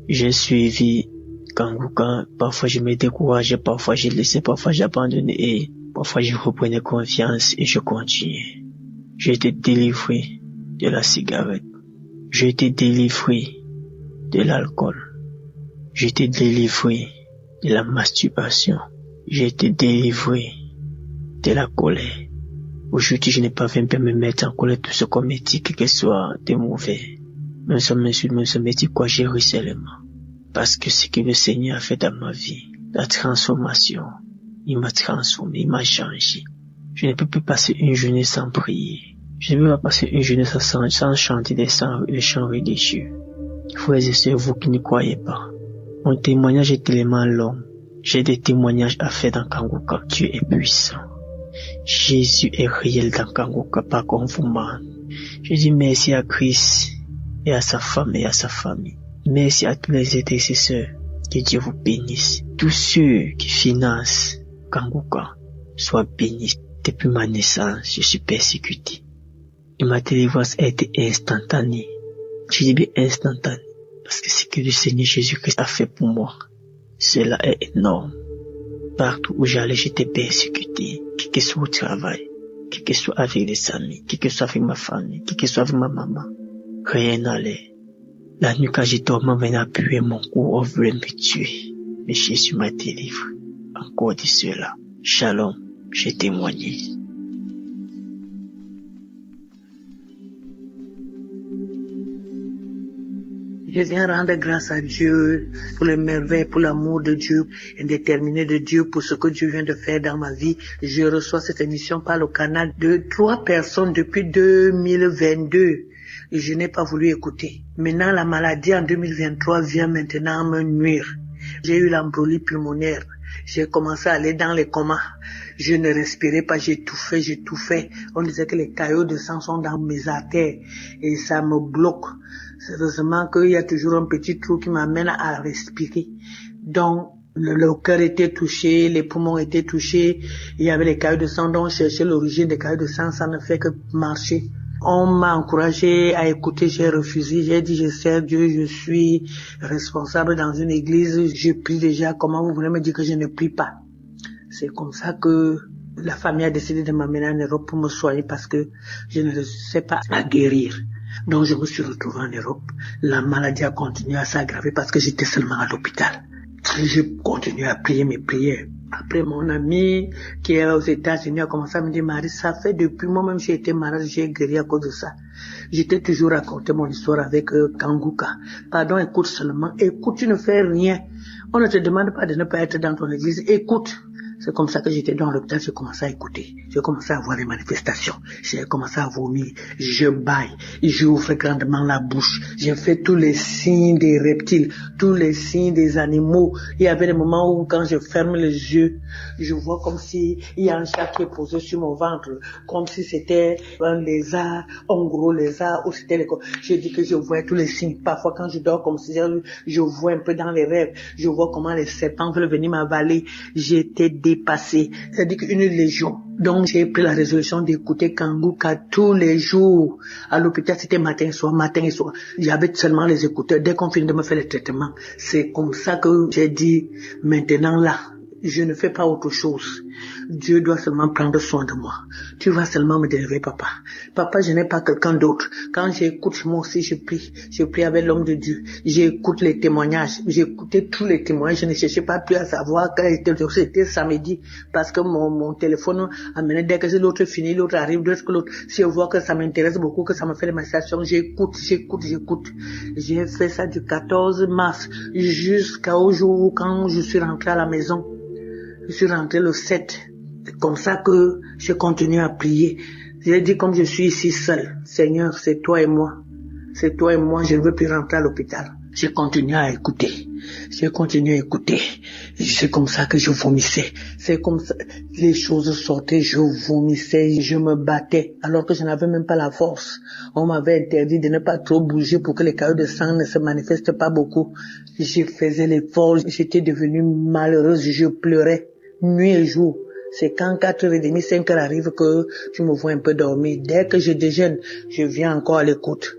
J'ai suivi Kanguka. Parfois je me décourageais, parfois j'ai laissé, parfois j'abandonnais et parfois je reprenais confiance et je continuais. J'ai été délivré de la cigarette. J'ai été délivré de l'alcool. J'ai été délivré de la masturbation. J'ai été délivré de la colère. Aujourd'hui, je n'ai pas même me mettre en colère tout ce qu'on me dit, que ce soit de mauvais. Même si on m'insulte, même si on me dit quoi, j'ai ri seulement. Parce que ce que le Seigneur a fait dans ma vie, la transformation, il m'a transformé, il m'a changé. Je ne peux plus passer une journée sans prier. Je ne peux pas passer une journée sans chanter des chants religieux. Frères et sœurs, vous qui ne croyez pas, mon témoignage est tellement long. J'ai des témoignages à faire dans Kanguka. Dieu est puissant. Jésus est réel dans Kanguka, pas comme vous m'en. Je dis merci à Christ et à sa femme et à sa famille. Merci à tous les intercesseurs. Que Dieu vous bénisse. Tous ceux qui financent Kanguka soient bénis. Depuis ma naissance, je suis persécuté. Et ma délivrance a été instantanée. Je dis bien instantanée. Parce que ce que le Seigneur Jésus-Christ a fait pour moi, cela est énorme. Partout où j'allais, j'étais persécuté. Quel que soit au travail, quel que soit avec les amis, quel que soit avec ma famille, quel que soit avec ma maman. Rien n'allait. La nuit quand j'ai dormi, on venait appuyer mon cou, on voulait me tuer. Mais Jésus m'a délivré. Encore de cela. Shalom, j'ai témoigné. Je viens rendre grâce à Dieu pour les merveilles, pour l'amour de Dieu, indéterminé de Dieu, pour ce que Dieu vient de faire dans ma vie. Je reçois cette émission par le canal de 3 personnes depuis 2022. Et je n'ai pas voulu écouter. Maintenant, la maladie en 2023 vient maintenant me nuire. J'ai eu l'embolie pulmonaire. J'ai commencé à aller dans les comas. Je ne respirais pas, j'étouffais. On disait que les caillots de sang sont dans mes artères et ça me bloque. Heureusement qu'il y a toujours un petit trou qui m'amène à respirer. Donc, le cœur était touché, les poumons étaient touchés, il y avait les caillots de sang, donc chercher l'origine des caillots de sang, ça ne fait que marcher. On m'a encouragé à écouter, j'ai refusé, j'ai dit je sers Dieu, je suis responsable dans une église, je prie déjà, comment vous voulez me dire que je ne prie pas? C'est comme ça que la famille a décidé de m'amener en Europe pour me soigner parce que je ne sais pas à guérir. Donc je me suis retrouvé en Europe. La maladie a continué à s'aggraver parce que j'étais seulement à l'hôpital. Je continue à prier mes prières. Après, mon ami qui est aux États-Unis a commencé à me dire, Marie, ça fait depuis moi-même j'ai été malade, j'ai guéri à cause de ça. J'étais toujours raconté mon histoire avec Kanguka. Pardon, écoute seulement. Écoute, tu ne fais rien. On ne te demande pas de ne pas être dans ton église. Écoute. C'est comme ça que j'étais dans l'hôpital, j'ai commencé à écouter. J'ai commencé à voir les manifestations. J'ai commencé à vomir. Je baille. J'ouvre grandement la bouche. J'ai fait tous les signes des reptiles, tous les signes des animaux. Il y avait des moments où quand je ferme les yeux, je vois comme si il y a un chat qui est posé sur mon ventre, comme si c'était un lézard, un gros lézard, ou c'était je dis que je vois tous les signes. Parfois quand je dors comme si je vois un peu dans les rêves, je vois comment les serpents veulent venir m'avaler. J'étais dépassé, c'est-à-dire qu'une légion. Donc j'ai pris la résolution d'écouter Kanguka tous les jours. À l'hôpital, c'était matin et soir. J'avais seulement les écouteurs. Dès qu'on finit de me faire le traitement, c'est comme ça que j'ai dit, maintenant là, je ne fais pas autre chose. Dieu doit seulement prendre soin de moi. Tu vas seulement me délivrer, papa. Papa, je n'ai pas quelqu'un d'autre. Quand j'écoute, moi aussi, je prie. Je prie avec l'homme de Dieu. J'écoute les témoignages. J'écoutais tous les témoignages. Je ne cherchais pas plus à savoir quand c'était samedi. Parce que mon téléphone amenait dès que l'autre finit, l'autre arrive, l'autre. Si je vois que ça m'intéresse beaucoup, que ça me fait des manifestations, j'écoute. J'ai fait ça du 14 mars jusqu'au jour où quand je suis rentré à la maison. Je suis rentré le 7. C'est comme ça que je continue à prier. J'ai dit comme je suis ici seul, Seigneur, c'est toi et moi. C'est toi et moi, je ne veux plus rentrer à l'hôpital. J'ai continué à écouter. C'est comme ça que je vomissais. C'est comme ça, les choses sortaient, je vomissais, je me battais, alors que je n'avais même pas la force. On m'avait interdit de ne pas trop bouger pour que les caillots de sang ne se manifestent pas beaucoup. Je faisais l'effort, j'étais devenue malheureuse, je pleurais. Nuit et jour. C'est quand 4h30, 5h arrive que je me vois un peu dormir. Dès que je déjeune, je viens encore à l'écoute.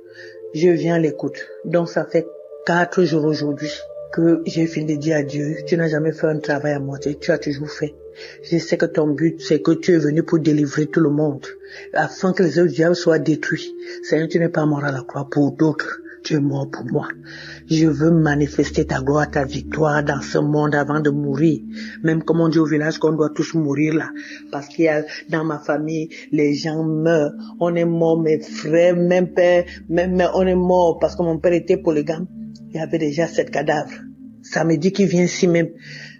Donc ça fait 4 jours aujourd'hui que j'ai fini de dire à Dieu, tu n'as jamais fait un travail à moitié, tu as toujours fait. Je sais que ton but, c'est que tu es venu pour délivrer tout le monde, afin que les œuvres du diable soient détruits. Seigneur, tu n'es pas mort à la croix pour d'autres. Tu es mort pour moi. Je veux manifester ta gloire, ta victoire dans ce monde avant de mourir. Même comme on dit au village qu'on doit tous mourir là. Parce qu'il y a dans ma famille, les gens meurent. On est mort, mes frères, même père, même on est mort parce que mon père était polygame. Il y avait déjà 7 cadavres. Samedi qui vient ici même.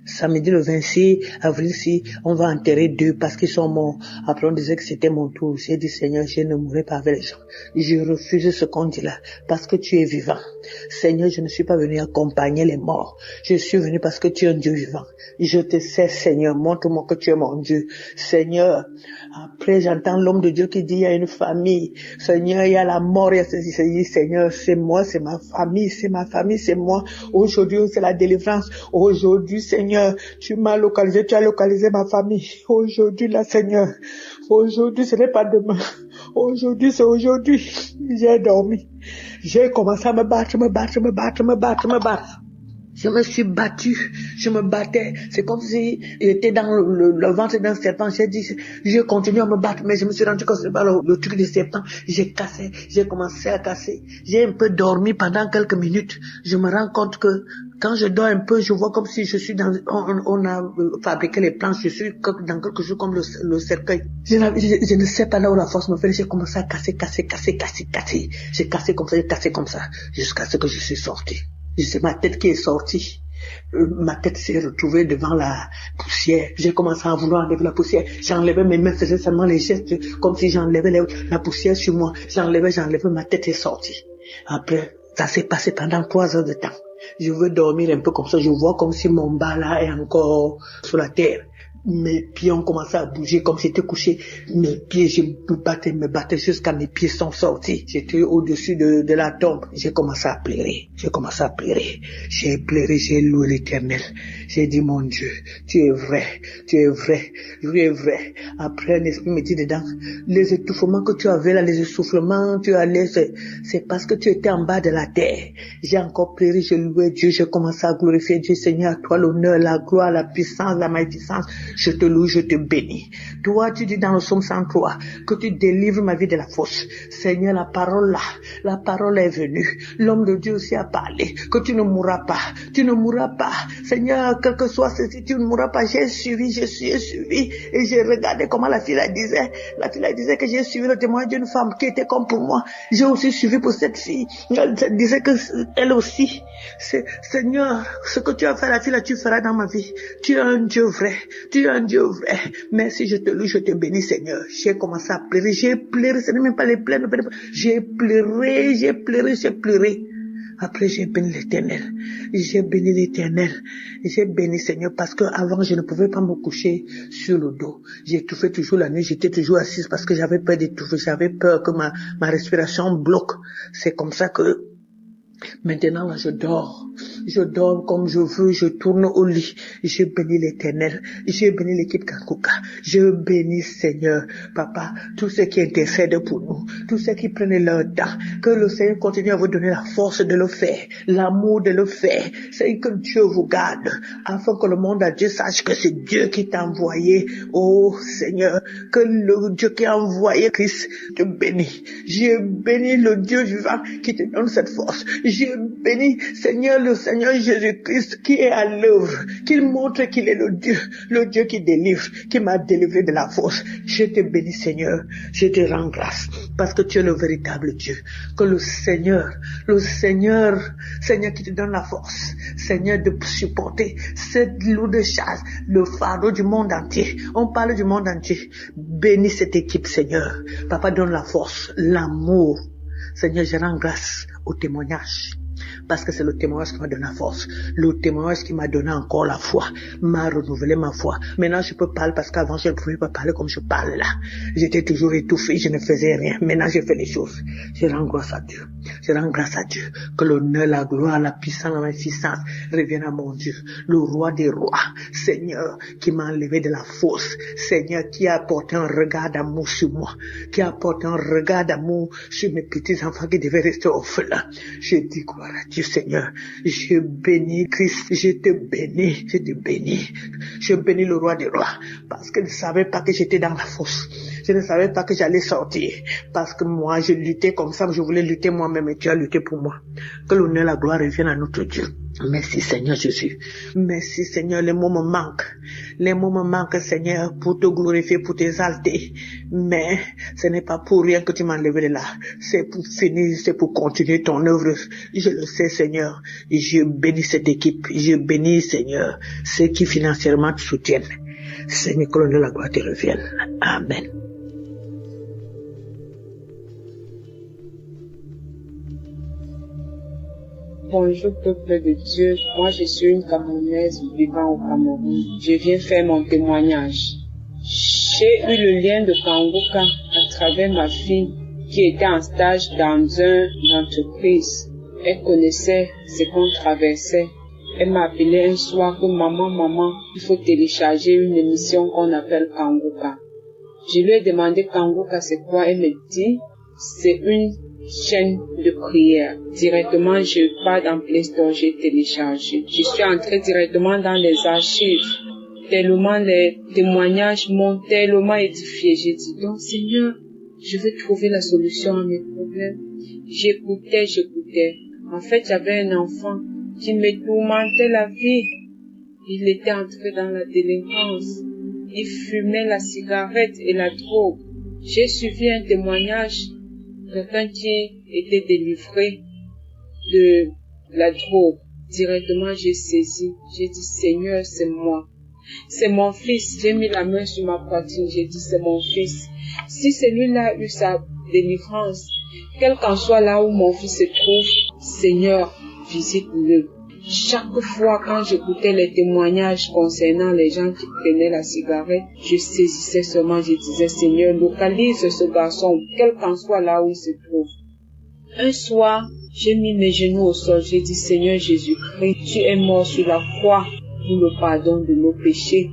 Samedi le 26 avril, si on va enterrer 2 parce qu'ils sont morts. Après on disait que c'était mon tour. J'ai dit Seigneur, je ne mourrai pas avec les gens. Je refuse ce qu'on dit là parce que tu es vivant. Seigneur, je ne suis pas venu accompagner les morts. Je suis venu parce que tu es un Dieu vivant. Je te sais, Seigneur, montre-moi que tu es mon Dieu. Seigneur, après j'entends l'homme de Dieu qui dit, il y a une famille. Seigneur, il y a la mort, il y a ceci. Seigneur, c'est moi, c'est ma famille, c'est moi. Aujourd'hui, c'est la délivrance. Aujourd'hui, Seigneur, tu m'as localisé, tu as localisé ma famille. Aujourd'hui, là, Seigneur. Aujourd'hui, ce n'est pas demain. Aujourd'hui, c'est aujourd'hui. J'ai dormi. J'ai commencé à me battre. Je me suis battu, je me battais. C'est comme si j'étais dans le ventre d'un serpent. J'ai continué à me battre, mais je me suis rendu compte que c'est pas le truc du serpent. J'ai commencé à casser. J'ai un peu dormi pendant quelques minutes. Je me rends compte que quand je dors un peu, je vois comme si je suis on a fabriqué les planches, je suis dans quelque chose comme le cercueil. Je ne sais pas là où la force me fait. J'ai commencé à casser. J'ai cassé comme ça, jusqu'à ce que je suis sorti. C'est ma tête qui est sortie. Ma tête s'est retrouvée devant la poussière. J'ai commencé à vouloir enlever la poussière. J'enlevais mes mains, faisais seulement les gestes comme si j'enlevais la poussière sur moi. J'enlevais, ma tête est sortie. Après, ça s'est passé pendant 3 heures de temps. Je veux dormir un peu comme ça. Je vois comme si mon bas là est encore sur la terre. Mes pieds ont commencé à bouger comme si j'étais couché. Mes pieds, je me battais jusqu'à mes pieds sont sortis. J'étais au-dessus de la tombe. J'ai commencé à pleurer. J'ai pleuré, j'ai loué l'Éternel. J'ai dit, mon Dieu, tu es vrai. Après, un esprit me dit dedans, les étouffements que tu avais là, les essoufflements, tu allais, c'est parce que tu étais en bas de la terre. J'ai encore pleuré, j'ai loué Dieu, j'ai commencé à glorifier Dieu. Seigneur, à toi l'honneur, la gloire, la puissance, la magnificence. Je te loue, je te bénis. Toi, tu dis dans le psaume 103 que tu délivres ma vie de la fosse. Seigneur, la parole est venue. L'homme de Dieu aussi a parlé que tu ne mourras pas. Seigneur, quel que soit ceci, tu ne mourras pas. J'ai suivi et j'ai regardé comment la fille la disait. La fille la disait que j'ai suivi le témoignage d'une femme qui était comme pour moi. J'ai aussi suivi pour cette fille. Elle disait que elle aussi. Seigneur, ce que tu as fait à la fille là, tu feras dans ma vie. Tu es un Dieu vrai. Merci, je te loue, je te bénis, Seigneur. J'ai commencé à pleurer. J'ai pleuré, ce n'est même pas les pleurs. J'ai pleuré. Après, j'ai béni l'Éternel. J'ai béni, Seigneur, parce que avant je ne pouvais pas me coucher sur le dos. J'étouffais toujours la nuit, j'étais toujours assise parce que j'avais peur d'étouffer. J'avais peur que ma respiration bloque. C'est comme ça que maintenant, là, je dors comme je veux, je tourne au lit. Je bénis l'Éternel, je bénis l'équipe Kankuka, je bénis Seigneur, Papa, tous ceux qui intercèdent pour nous, tous ceux qui prennent leur temps, que le Seigneur continue à vous donner la force de le faire, l'amour de le faire. C'est que Dieu vous garde, afin que le monde entier sache que c'est Dieu qui t'a envoyé, oh Seigneur, que le Dieu qui a envoyé Christ te bénit. Je bénis le Dieu vivant qui te donne cette force. Je bénis Seigneur, le Seigneur Jésus-Christ qui est à l'œuvre, qu'il montre qu'il est le Dieu qui délivre, qui m'a délivré de la force. Je te bénis Seigneur, je te rends grâce, parce que tu es le véritable Dieu. Que le Seigneur qui te donne la force, Seigneur, de supporter cette lourde charge, le fardeau du monde entier. On parle du monde entier. Bénis cette équipe Seigneur. Papa, donne la force, l'amour. Seigneur, je rends grâce au témoignage. Parce que c'est le témoignage qui m'a donné la force. Le témoignage qui m'a donné encore la foi. M'a renouvelé ma foi. Maintenant, je peux parler parce qu'avant, je ne pouvais pas parler comme je parle là. J'étais toujours étouffé, je ne faisais rien. Maintenant, je fais les choses. Je rends grâce à Dieu. Que l'honneur, la gloire, la puissance, la magnificence reviennent à mon Dieu. Le roi des rois. Seigneur, qui m'a enlevé de la fosse. Seigneur, qui a apporté un regard d'amour sur moi. Qui a apporté un regard d'amour sur mes petits enfants qui devaient rester orphelins. Je dis gloire à Dieu, Seigneur. Je bénis Christ. Je bénis le roi des rois. Parce que je ne savais pas que j'étais dans la fosse. Je ne savais pas que j'allais sortir. Parce que moi, je luttais comme ça. Je voulais lutter moi-même et tu as lutté pour moi. Que l'honneur et la gloire reviennent à notre Dieu. Merci Seigneur Jésus. Merci Seigneur, les mots me manquent. Les mots me manquent Seigneur pour te glorifier, pour t'exalter. Mais ce n'est pas pour rien que tu m'as enlevé de là. C'est pour finir, c'est pour continuer ton œuvre. Je le sais Seigneur. Je bénis cette équipe. Je bénis Seigneur ceux qui financièrement te soutiennent. Seigneur, que l'honneur et la gloire te reviennent. Amen. Bonjour peuple de Dieu, moi je suis une Camerounaise vivant au Cameroun. Je viens faire mon témoignage. J'ai eu le lien de Kanguka à travers ma fille qui était en stage dans une entreprise. Elle connaissait ce qu'on traversait. Elle m'a appelé un soir que maman, il faut télécharger une émission qu'on appelle Kanguka. Je lui ai demandé Kanguka c'est quoi, elle me dit c'est une chaîne de prière. Directement, je pars dans Play Store, j'ai téléchargé. Je suis entrée directement dans les archives. Tellement les témoignages m'ont tellement édifié. J'ai dit, donc Seigneur, je veux trouver la solution à mes problèmes. J'écoutais. En fait, j'avais un enfant qui me tourmentait la vie. Il était entré dans la délinquance. Il fumait la cigarette et la drogue. J'ai suivi un témoignage, quelqu'un qui était délivré de la drogue. Directement, j'ai saisi. J'ai dit, Seigneur, c'est moi. C'est mon fils. J'ai mis la main sur ma poitrine. J'ai dit, c'est mon fils. Si celui-là a eu sa délivrance, quel qu'en soit là où mon fils se trouve, Seigneur, visite-le. Chaque fois quand j'écoutais les témoignages concernant les gens qui prenaient la cigarette, je saisissais seulement, je disais, Seigneur, localise ce garçon, quel qu'en soit là où il se trouve. Un soir, j'ai mis mes genoux au sol, j'ai dit, Seigneur Jésus-Christ, tu es mort sur la croix pour le pardon de nos péchés.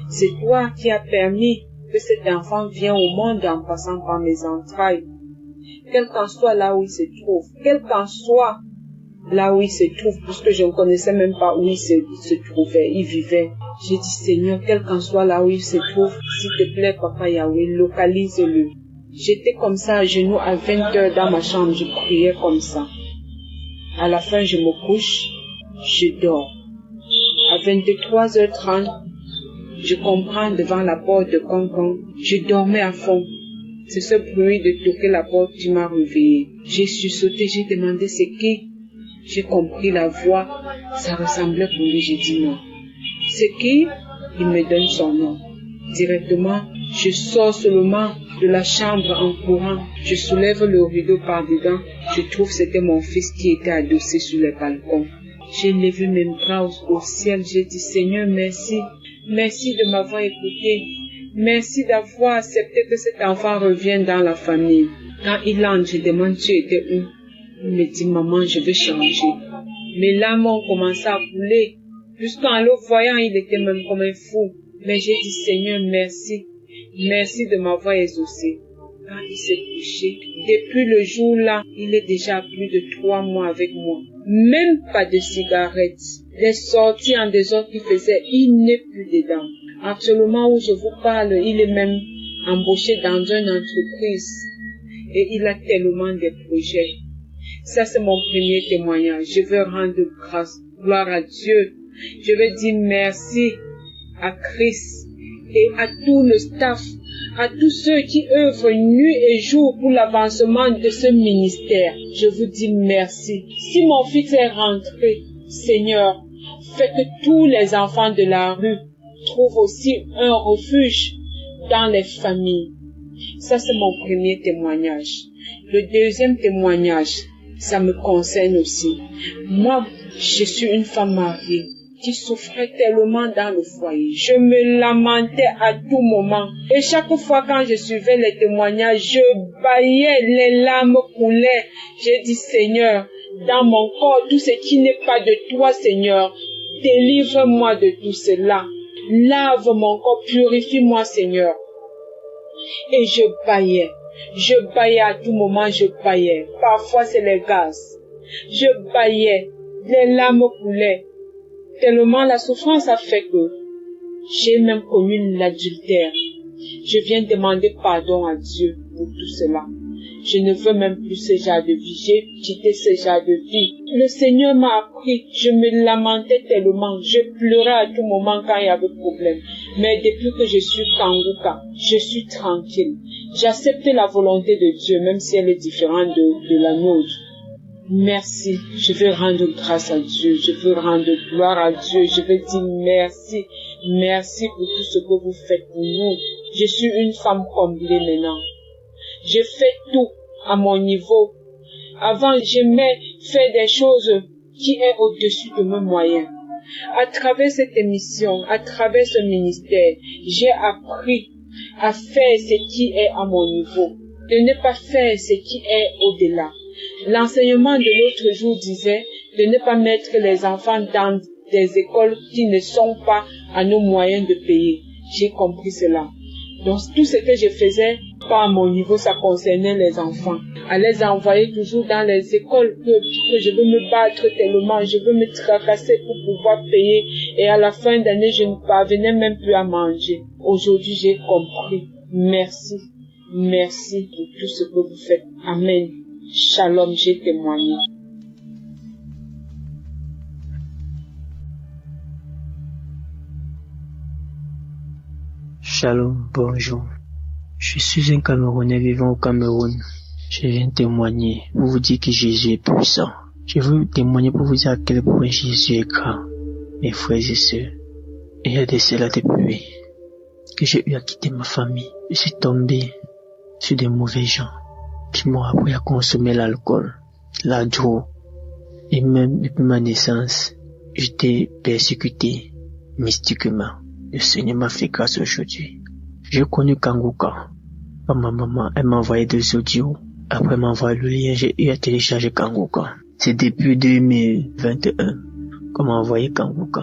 C'est toi qui as permis que cet enfant vienne au monde en passant par mes entrailles. Quel qu'en soit là où il se trouve, quel qu'en soit là où il se trouve, puisque je ne connaissais même pas où il se trouvait, il vivait. J'ai dit, Seigneur, quel qu'en soit là où il se trouve, s'il te plaît, Papa Yahweh, localise-le. J'étais comme ça, à genoux, à 20 heures dans ma chambre, je priais comme ça. À la fin, je me couche, je dors. À 23h30, je comprends devant la porte de Concon, je dormais à fond. C'est ce bruit de toquer la porte qui m'a réveillé. J'ai sursauté, j'ai demandé c'est qui? J'ai compris la voix, ça ressemblait pour lui, j'ai dit non. C'est qui? Il me donne son nom. Directement, je sors seulement de la chambre en courant. Je soulève le rideau par dedans. Je trouve que c'était mon fils qui était adossé sur le balcon. J'ai levé mes bras au ciel. J'ai dit, Seigneur, merci. Merci de m'avoir écouté. Merci d'avoir accepté que cet enfant revienne dans la famille. Quand il entre, je demande, tu étais où? Il me dit, maman, je veux changer. Mes larmes ont commencé à couler. Jusqu'en le voyant, il était même comme un fou. Mais j'ai dit, Seigneur, merci. Merci de m'avoir exaucé. Quand il s'est couché, depuis le jour-là, il est déjà plus de 3 mois avec moi. Même pas de cigarette. Les sorties en désordre qu'il faisait, il n'est plus dedans. Actuellement où je vous parle, il est même embauché dans une entreprise. Et il a tellement de projets. Ça, c'est mon premier témoignage. Je veux rendre grâce, gloire à Dieu. Je veux dire merci à Christ et à tout le staff, à tous ceux qui œuvrent nuit et jour pour l'avancement de ce ministère. Je vous dis merci. Si mon fils est rentré, Seigneur, fais que tous les enfants de la rue trouvent aussi un refuge dans les familles. Ça, c'est mon premier témoignage. Le deuxième témoignage, ça me concerne aussi. Moi, je suis une femme mariée qui souffrait tellement dans le foyer. Je me lamentais à tout moment. Et chaque fois quand je suivais les témoignages, je bâillais, les larmes coulaient. J'ai dit, Seigneur, dans mon corps, tout ce qui n'est pas de toi, Seigneur, délivre-moi de tout cela. Lave mon corps, purifie-moi, Seigneur. Et je bâillais. Je bâillais à tout moment, je bâillais. Parfois, c'est les gaz. Je bâillais. Les larmes coulaient. Tellement la souffrance a fait que j'ai même connu l'adultère. Je viens demander pardon à Dieu pour tout cela. Je ne veux même plus ce genre de vie. J'ai quitté ce genre de vie. Le Seigneur m'a appris. Je me lamentais tellement. Je pleurais à tout moment quand il y avait problème. Mais depuis que je suis Kanguka, je suis tranquille. J'accepte la volonté de Dieu, même si elle est différente de la nôtre. Merci. Je veux rendre grâce à Dieu. Je veux rendre gloire à Dieu. Je veux dire merci. Merci pour tout ce que vous faites pour nous. Je suis une femme comblée maintenant. Je fais tout à mon niveau. Avant, j'aimais faire des choses qui est au-dessus de mes moyens. À travers cette émission, à travers ce ministère, j'ai appris à faire ce qui est à mon niveau, de ne pas faire ce qui est au-delà. L'enseignement de l'autre jour disait de ne pas mettre les enfants dans des écoles qui ne sont pas à nos moyens de payer. J'ai compris cela. Donc tout ce que je faisais, pas à mon niveau, ça concernait les enfants. À les envoyer toujours dans les écoles que je veux me battre tellement, je veux me tracasser pour pouvoir payer. Et à la fin d'année, je ne parvenais même plus à manger. Aujourd'hui, j'ai compris. Merci. Merci pour tout ce que vous faites. Amen. Shalom, j'ai témoigné. Shalom, bonjour. Je suis un Camerounais vivant au Cameroun. Je viens témoigner pour vous dire que Jésus est puissant. Je veux témoigner pour vous dire à quel point Jésus est grand. Mes frères et sœurs, il y a de cela depuis que j'ai eu à quitter ma famille. Je suis tombé sur des mauvais gens qui m'ont appris à consommer l'alcool, la drogue. Et même depuis ma naissance, j'étais persécuté mystiquement. Le Seigneur m'a fait grâce aujourd'hui. J'ai connu Kanguka. Ma maman, elle m'a envoyé des audios. Après m'envoyer le lien, j'ai eu à télécharger Kanguka. C'est depuis 2021 qu'on m'a envoyé Kanguka.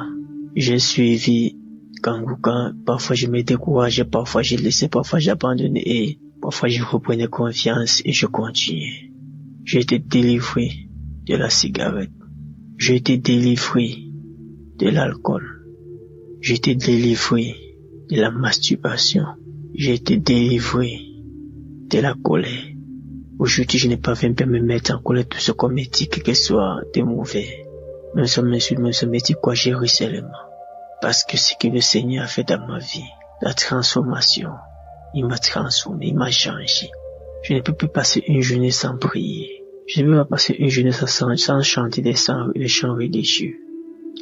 J'ai suivi Kanguka. Parfois je me décourageais, parfois je laissais, parfois j'abandonnais et parfois je reprenais confiance et je continuais. J'ai été délivré de la cigarette. J'ai été délivré de l'alcool. J'ai été délivré de la masturbation. J'ai été délivré de la colère. Aujourd'hui, je n'ai pas même me mettre en colère tout ce qu'on me dit, que ce soit de mauvais. Même si on m'insulte, même si on me dit quoi, j'ai ri seulement. Parce que ce que le Seigneur a fait dans ma vie, la transformation, il m'a transformé, il m'a changé. Je ne peux plus passer une journée sans prier. Je ne peux pas passer une journée sans chanter des chants religieux.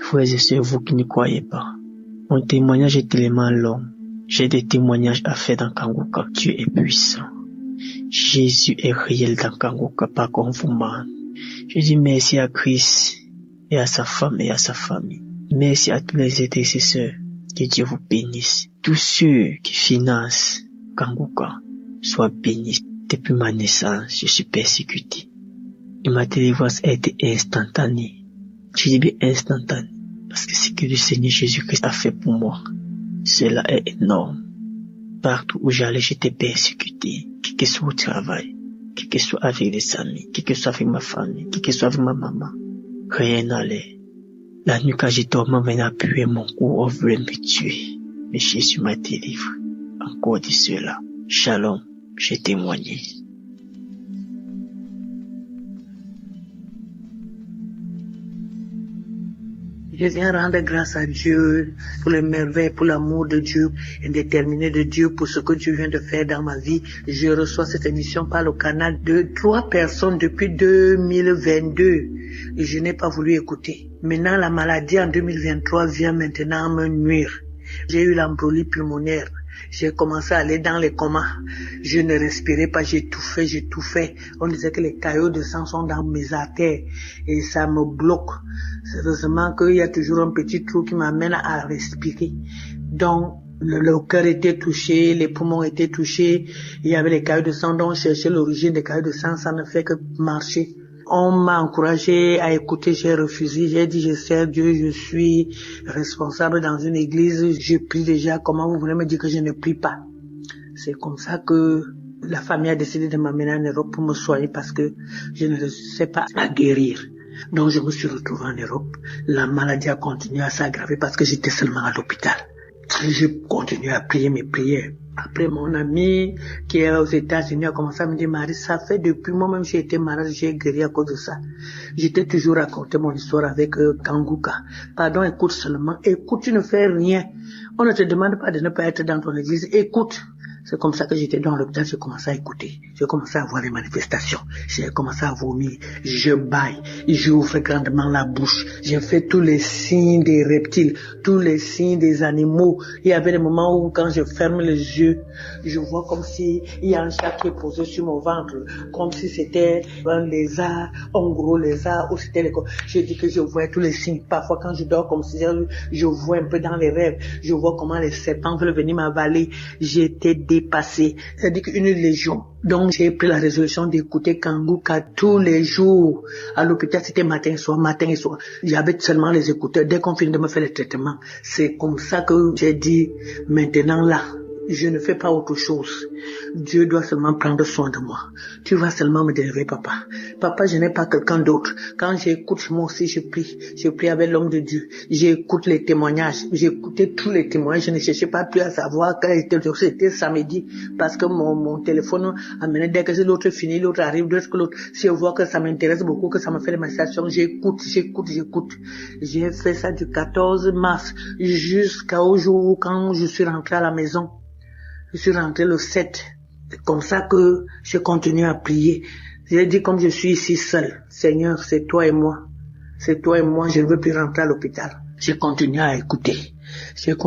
Frères et sœurs, vous qui ne croyez pas, mon témoignage est tellement long. J'ai des témoignages à faire dans Kanguka. Dieu est puissant. Jésus est réel dans Kanguka, pas comme vous ment. Je dis merci à Christ et à sa femme et à sa famille. Merci à tous les intercesseurs. Que Dieu vous bénisse. Tous ceux qui financent Kanguka soient bénis. Depuis ma naissance, je suis persécuté. Et ma délivrance a été instantanée. Je dis bien instantanée. Parce que ce que le Seigneur Jésus-Christ a fait pour moi, cela est énorme. Partout où j'allais, j'étais persécuté. Qui que soit au travail, qui que soit avec les amis, qui que soit avec ma famille, qui que soit avec ma maman. Rien n'allait. La nuit quand j'ai dormi, on venait appuyer mon cou, on voulait me tuer. Mais Jésus m'a délivré. Encore de cela. Shalom, j'ai témoigné. Je viens rendre grâce à Dieu pour les merveilles, pour l'amour de Dieu, indéterminé de Dieu, pour ce que Dieu vient de faire dans ma vie. Je reçois cette émission par le canal de 3 personnes depuis 2022 et je n'ai pas voulu écouter. Maintenant, la maladie en 2023 vient maintenant me nuire. J'ai eu l'embolie pulmonaire. J'ai commencé à aller dans les comas. Je ne respirais pas, j'étouffais. On disait que les caillots de sang sont dans mes artères et ça me bloque. Heureusement qu'il y a toujours un petit trou qui m'amène à respirer. Donc, le cœur était touché, les poumons étaient touchés. Il y avait les caillots de sang, donc chercher l'origine des caillots de sang, ça ne fait que marcher. On m'a encouragé à écouter, j'ai refusé, j'ai dit je sers Dieu, je suis responsable dans une église, je prie déjà, comment vous voulez me dire que je ne prie pas? C'est comme ça que la famille a décidé de m'amener en Europe pour me soigner parce que je ne sais pas à guérir. Donc je me suis retrouvé en Europe, la maladie a continué à s'aggraver parce que j'étais seulement à l'hôpital. Je continue à prier mes prières. Après, mon ami qui est aux États-Unis a commencé à me dire, Marie, ça fait depuis moi-même j'ai été malade, j'ai guéri à cause de ça. J'étais toujours raconté mon histoire avec Kanguka. Pardon, écoute seulement. Écoute, tu ne fais rien. On ne te demande pas de ne pas être dans ton église. Écoute. C'est comme ça que j'étais dans l'hôpital, j'ai commencé à écouter. J'ai commencé à voir les manifestations. J'ai commencé à vomir. Je baille. J'ouvre grandement la bouche. J'ai fait tous les signes des reptiles, tous les signes des animaux. Il y avait des moments où quand je ferme les yeux, je vois comme si il y a un chat qui est posé sur mon ventre, comme si c'était un lézard, un gros lézard, ou c'était les... Je dis que je vois tous les signes. Parfois quand je dors comme si je vois un peu dans les rêves, je vois comment les serpents veulent venir m'avaler. J'étais dépassé. C'est-à-dire qu'une légion. Donc j'ai pris la résolution d'écouter Kanguka tous les jours. À l'hôpital, c'était matin et soir, matin et soir. J'avais seulement les écouteurs. Dès qu'on finit de me faire les traitements, c'est comme ça que j'ai dit, maintenant là, je ne fais pas autre chose. Dieu doit seulement prendre soin de moi. Tu vas seulement me délivrer, papa. Papa, je n'ai pas quelqu'un d'autre. Quand j'écoute, moi aussi, je prie. Je prie avec l'homme de Dieu. J'écoute les témoignages. J'écoutais tous les témoignages. Je ne cherchais pas plus à savoir quel était le jour. C'était samedi. Parce que mon téléphone amenait, dès que l'autre finit, l'autre arrive, dès que l'autre, si je vois que ça m'intéresse beaucoup, que ça me fait des manifestations, j'écoute. J'ai fait ça du 14 mars jusqu'au jour où quand je suis rentré à la maison. Je suis rentré le 7. C'est comme ça que je continue à prier. J'ai dit comme je suis ici seul, Seigneur, c'est toi et moi. C'est toi et moi, je ne veux plus rentrer à l'hôpital. J'ai continué à écouter. C'est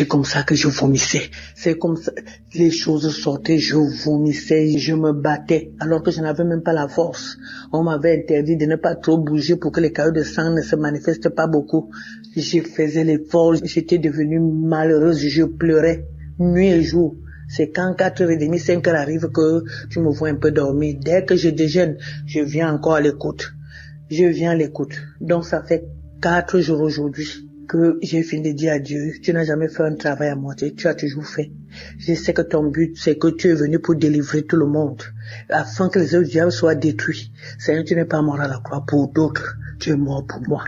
comme ça que je vomissais. C'est comme ça, les choses sortaient, je vomissais, je me battais, alors que je n'avais même pas la force. On m'avait interdit de ne pas trop bouger pour que les caillots de sang ne se manifestent pas beaucoup. Je faisais l'effort, j'étais devenue malheureuse, je pleurais, nuit et jour. C'est quand 4h30, 5h arrive que tu me vois un peu dormir. Dès que je déjeune, je viens encore à l'écoute. Donc ça fait 4 jours aujourd'hui que j'ai fini de dire à Dieu, tu n'as jamais fait un travail à moitié, tu as toujours fait. Je sais que ton but, c'est que tu es venu pour délivrer tout le monde, afin que les œuvres du diable soient détruits. Seigneur, tu n'es pas mort à la croix pour d'autres, tu es mort pour moi.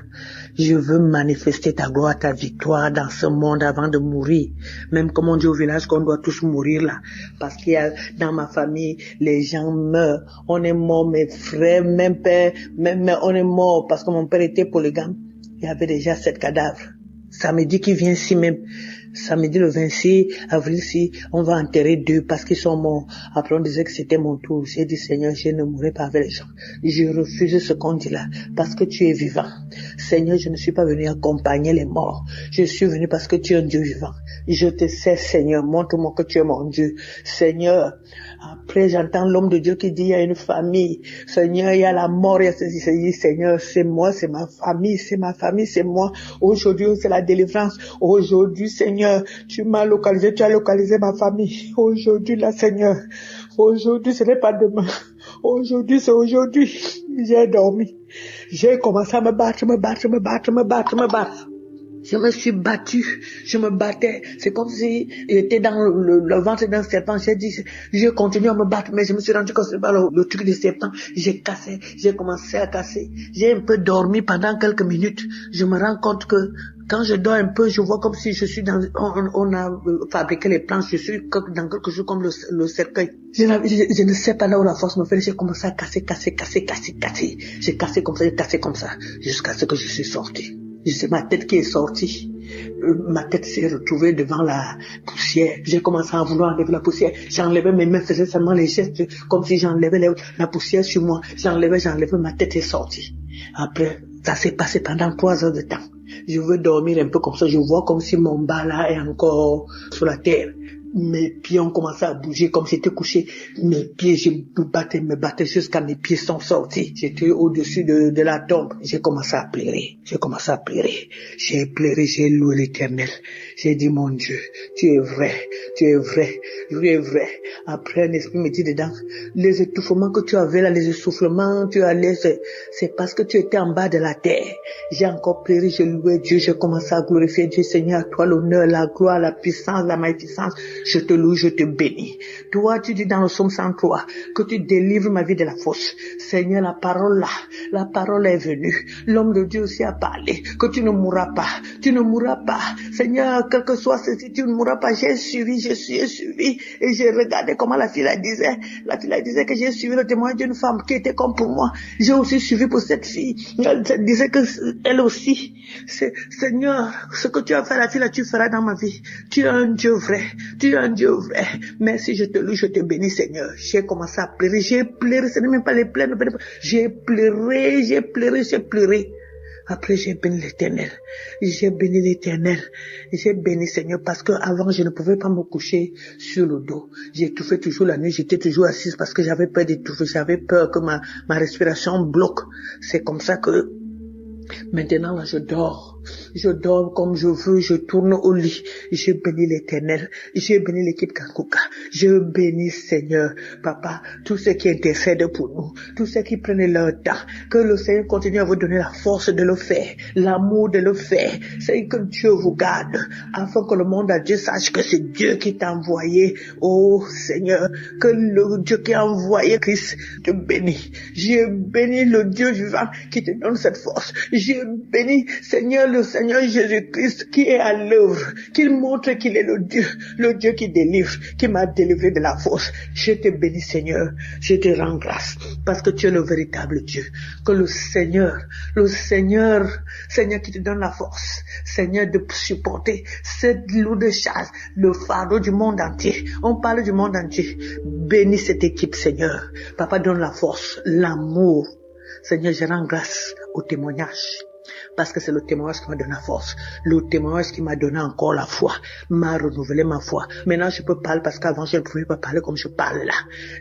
Je veux manifester ta gloire, ta victoire dans ce monde avant de mourir. Même comme on dit au village qu'on doit tous mourir là. Parce qu'il y a, dans ma famille, les gens meurent. On est mort, mes frères, même père, même on est mort parce que mon père était polygame. Il y avait déjà 7 cadavres. Samedi qui vient ici même, samedi le 26 avril, si on va enterrer 2 parce qu'ils sont morts. Après on disait que c'était mon tour. J'ai dit Seigneur, je ne mourrai pas avec les gens. Je refuse ce qu'on dit là parce que tu es vivant. Seigneur, je ne suis pas venu accompagner les morts. Je suis venu parce que tu es un Dieu vivant. Je te sais, Seigneur, montre-moi que tu es mon Dieu. Seigneur, après j'entends l'homme de Dieu qui dit il y a une famille. Seigneur, il y a la mort, il y a ceci. Seigneur, c'est moi, c'est ma famille, c'est moi. Aujourd'hui, c'est la délivrance. Aujourd'hui, Seigneur, tu m'as localisé, tu as localisé ma famille. Aujourd'hui, là, Seigneur. Aujourd'hui, ce n'est pas demain. Aujourd'hui, c'est aujourd'hui. J'ai dormi. J'ai commencé à me battre. Je me suis battue, je me battais. C'est comme si j'étais dans le ventre d'un serpent. J'ai continué à me battre, mais je me suis rendu compte que c'est pas le truc du serpent. J'ai commencé à casser. J'ai un peu dormi pendant quelques minutes. Je me rends compte que quand je dors un peu, je vois comme si je suis on a fabriqué les planches, je suis dans quelque chose comme le cercueil. Je ne sais pas là où la force me fait. J'ai commencé à casser. J'ai cassé comme ça, jusqu'à ce que je suis sorti. C'est ma tête qui est sortie. Ma tête s'est retrouvée devant la poussière. J'ai commencé à vouloir enlever la poussière. J'enlevais mes mains, faisais seulement les gestes comme si j'enlevais la poussière sur moi. J'enlevais, ma tête est sortie. Après, ça s'est passé pendant 3 heures de temps. Je veux dormir un peu comme ça. Je vois comme si mon bas là est encore sur la terre. Mes pieds ont commencé à bouger comme j'étais couché. Mes pieds, je me battais jusqu'à mes pieds sont sortis. J'étais au-dessus de la tombe. J'ai commencé à pleurer. J'ai pleuré, j'ai loué l'Éternel. J'ai dit, mon Dieu, tu es vrai. Après, un esprit me dit dedans, les étouffements que tu avais là, les essoufflements, tu allais, c'est parce que tu étais en bas de la terre. J'ai encore pleuré, j'ai loué Dieu, j'ai commencé à glorifier Dieu. Seigneur, à toi l'honneur, la gloire, la puissance, la magnificence. Je te loue, je te bénis. Toi, tu dis dans le psaume 103 que tu délivres ma vie de la fosse. Seigneur, la parole est venue. L'homme de Dieu aussi a parlé que tu ne mourras pas. tu ne mourras pas. Seigneur, quel que soit ceci, tu ne mourras pas. J'ai suivi, et j'ai regardé comment la fille la disait. La fille la disait que j'ai suivi le témoignage d'une femme qui était comme pour moi. J'ai aussi suivi pour cette fille. Elle disait que elle aussi. Seigneur, ce que tu as fait à la fille là, tu feras dans ma vie. Tu es un Dieu vrai. Tu es un Dieu vrai. Merci, je te loue, je te bénis, Seigneur. J'ai commencé à pleurer. J'ai pleuré. Ce n'est même pas les pleurs. J'ai pleuré. Après, j'ai béni l'Éternel. J'ai béni, Seigneur, parce que avant, je ne pouvais pas me coucher sur le dos. J'étouffais toujours la nuit. J'étais toujours assise parce que j'avais peur d'étouffer. J'avais peur que ma respiration bloque. C'est comme ça que maintenant, là, je dors. Je dors comme je veux, je tourne au lit. Je bénis l'Éternel. Je bénis l'équipe Kanguka. Je bénis, Seigneur, Papa, tous ceux qui intercèdent pour nous, tous ceux qui prennent leur temps. Que le Seigneur continue à vous donner la force de le faire, l'amour de le faire. C'est que Dieu vous garde, afin que le monde entier sache que c'est Dieu qui t'a envoyé. Oh, Seigneur, que le Dieu qui a envoyé Christ te bénit. Je bénis le Dieu vivant qui te donne cette force. Je bénis, Seigneur, le Seigneur Jésus-Christ qui est à l'œuvre, qu'il montre qu'il est le Dieu qui délivre, qui m'a délivré de la force. Je te bénis, Seigneur, je te rends grâce, parce que tu es le véritable Dieu. Que le Seigneur qui te donne la force, Seigneur, de supporter cette lourde charge, le fardeau du monde entier. On parle du monde entier. Bénis cette équipe, Seigneur. Papa, donne la force, l'amour. Seigneur, je rends grâce au témoignage. Parce que c'est le témoignage qui m'a donné la force, le témoignage qui m'a donné encore la foi, m'a renouvelé ma foi. Maintenant, je peux parler parce qu'avant, je ne pouvais pas parler comme je parle là.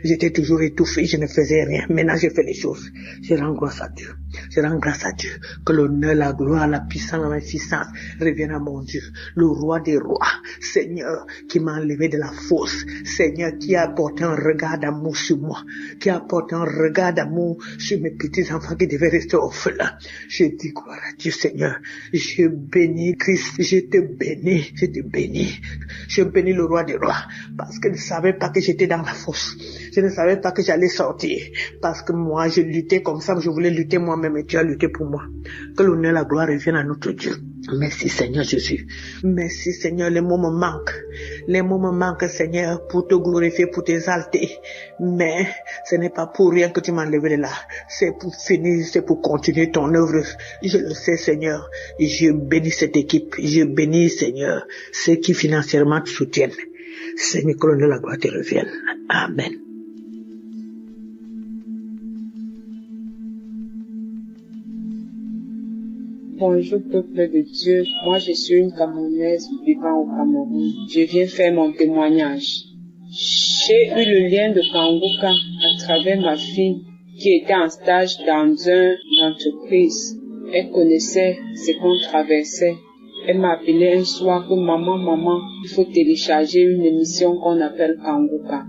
J'étais toujours étouffé, je ne faisais rien. Maintenant, je fais les choses. Je rends grâce à Dieu. Je rends grâce à Dieu. Que l'honneur, la gloire, la puissance, la magnificence reviennent à mon Dieu. Le roi des rois, Seigneur, qui m'a enlevé de la fosse. Seigneur, qui a apporté un regard d'amour sur moi. Qui a apporté un regard d'amour sur mes petits enfants qui devaient rester orphelins. Je dis gloire à Dieu, Seigneur. Je bénis Christ. Je te bénis. Je bénis le roi des rois. Parce que je ne savais pas que j'étais dans la fosse. Je ne savais pas que j'allais sortir. Parce que moi, je luttais comme ça. Je voulais lutter moi-même et tu as lutté pour moi. Que l'honneur et la gloire reviennent à notre Dieu. Merci, Seigneur Jésus. Merci, Seigneur. Les mots me manquent. Les mots me manquent, Seigneur, pour te glorifier, pour t'exalter. Mais ce n'est pas pour rien que tu m'as enlevé de là. C'est pour finir, c'est pour continuer ton œuvre. Je le sais, Seigneur. Je bénis cette équipe. Je bénis, Seigneur, ceux qui financièrement te soutiennent. Seigneur, que l'honneur et la gloire te reviennent. Amen. Bonjour peuple de Dieu, moi je suis une Camerounaise vivant au Cameroun. Je viens faire mon témoignage. J'ai eu le lien de Kanguka à travers ma fille qui était en stage dans une entreprise. Elle connaissait ce qu'on traversait. Elle m'a appelé un soir que maman, il faut télécharger une émission qu'on appelle Kanguka.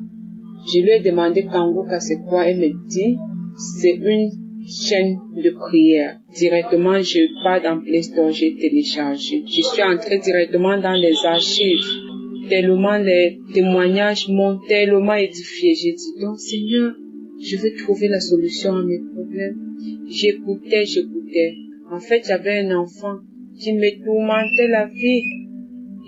Je lui ai demandé Kanguka c'est quoi, elle me dit c'est une chaîne de prière. Directement, je pars dans Play Store, j'ai téléchargé. Je suis entrée directement dans les archives. Tellement les témoignages m'ont tellement édifié. J'ai dit, donc Seigneur, je veux trouver la solution à mes problèmes. J'écoutais. En fait, j'avais un enfant qui me tourmentait la vie.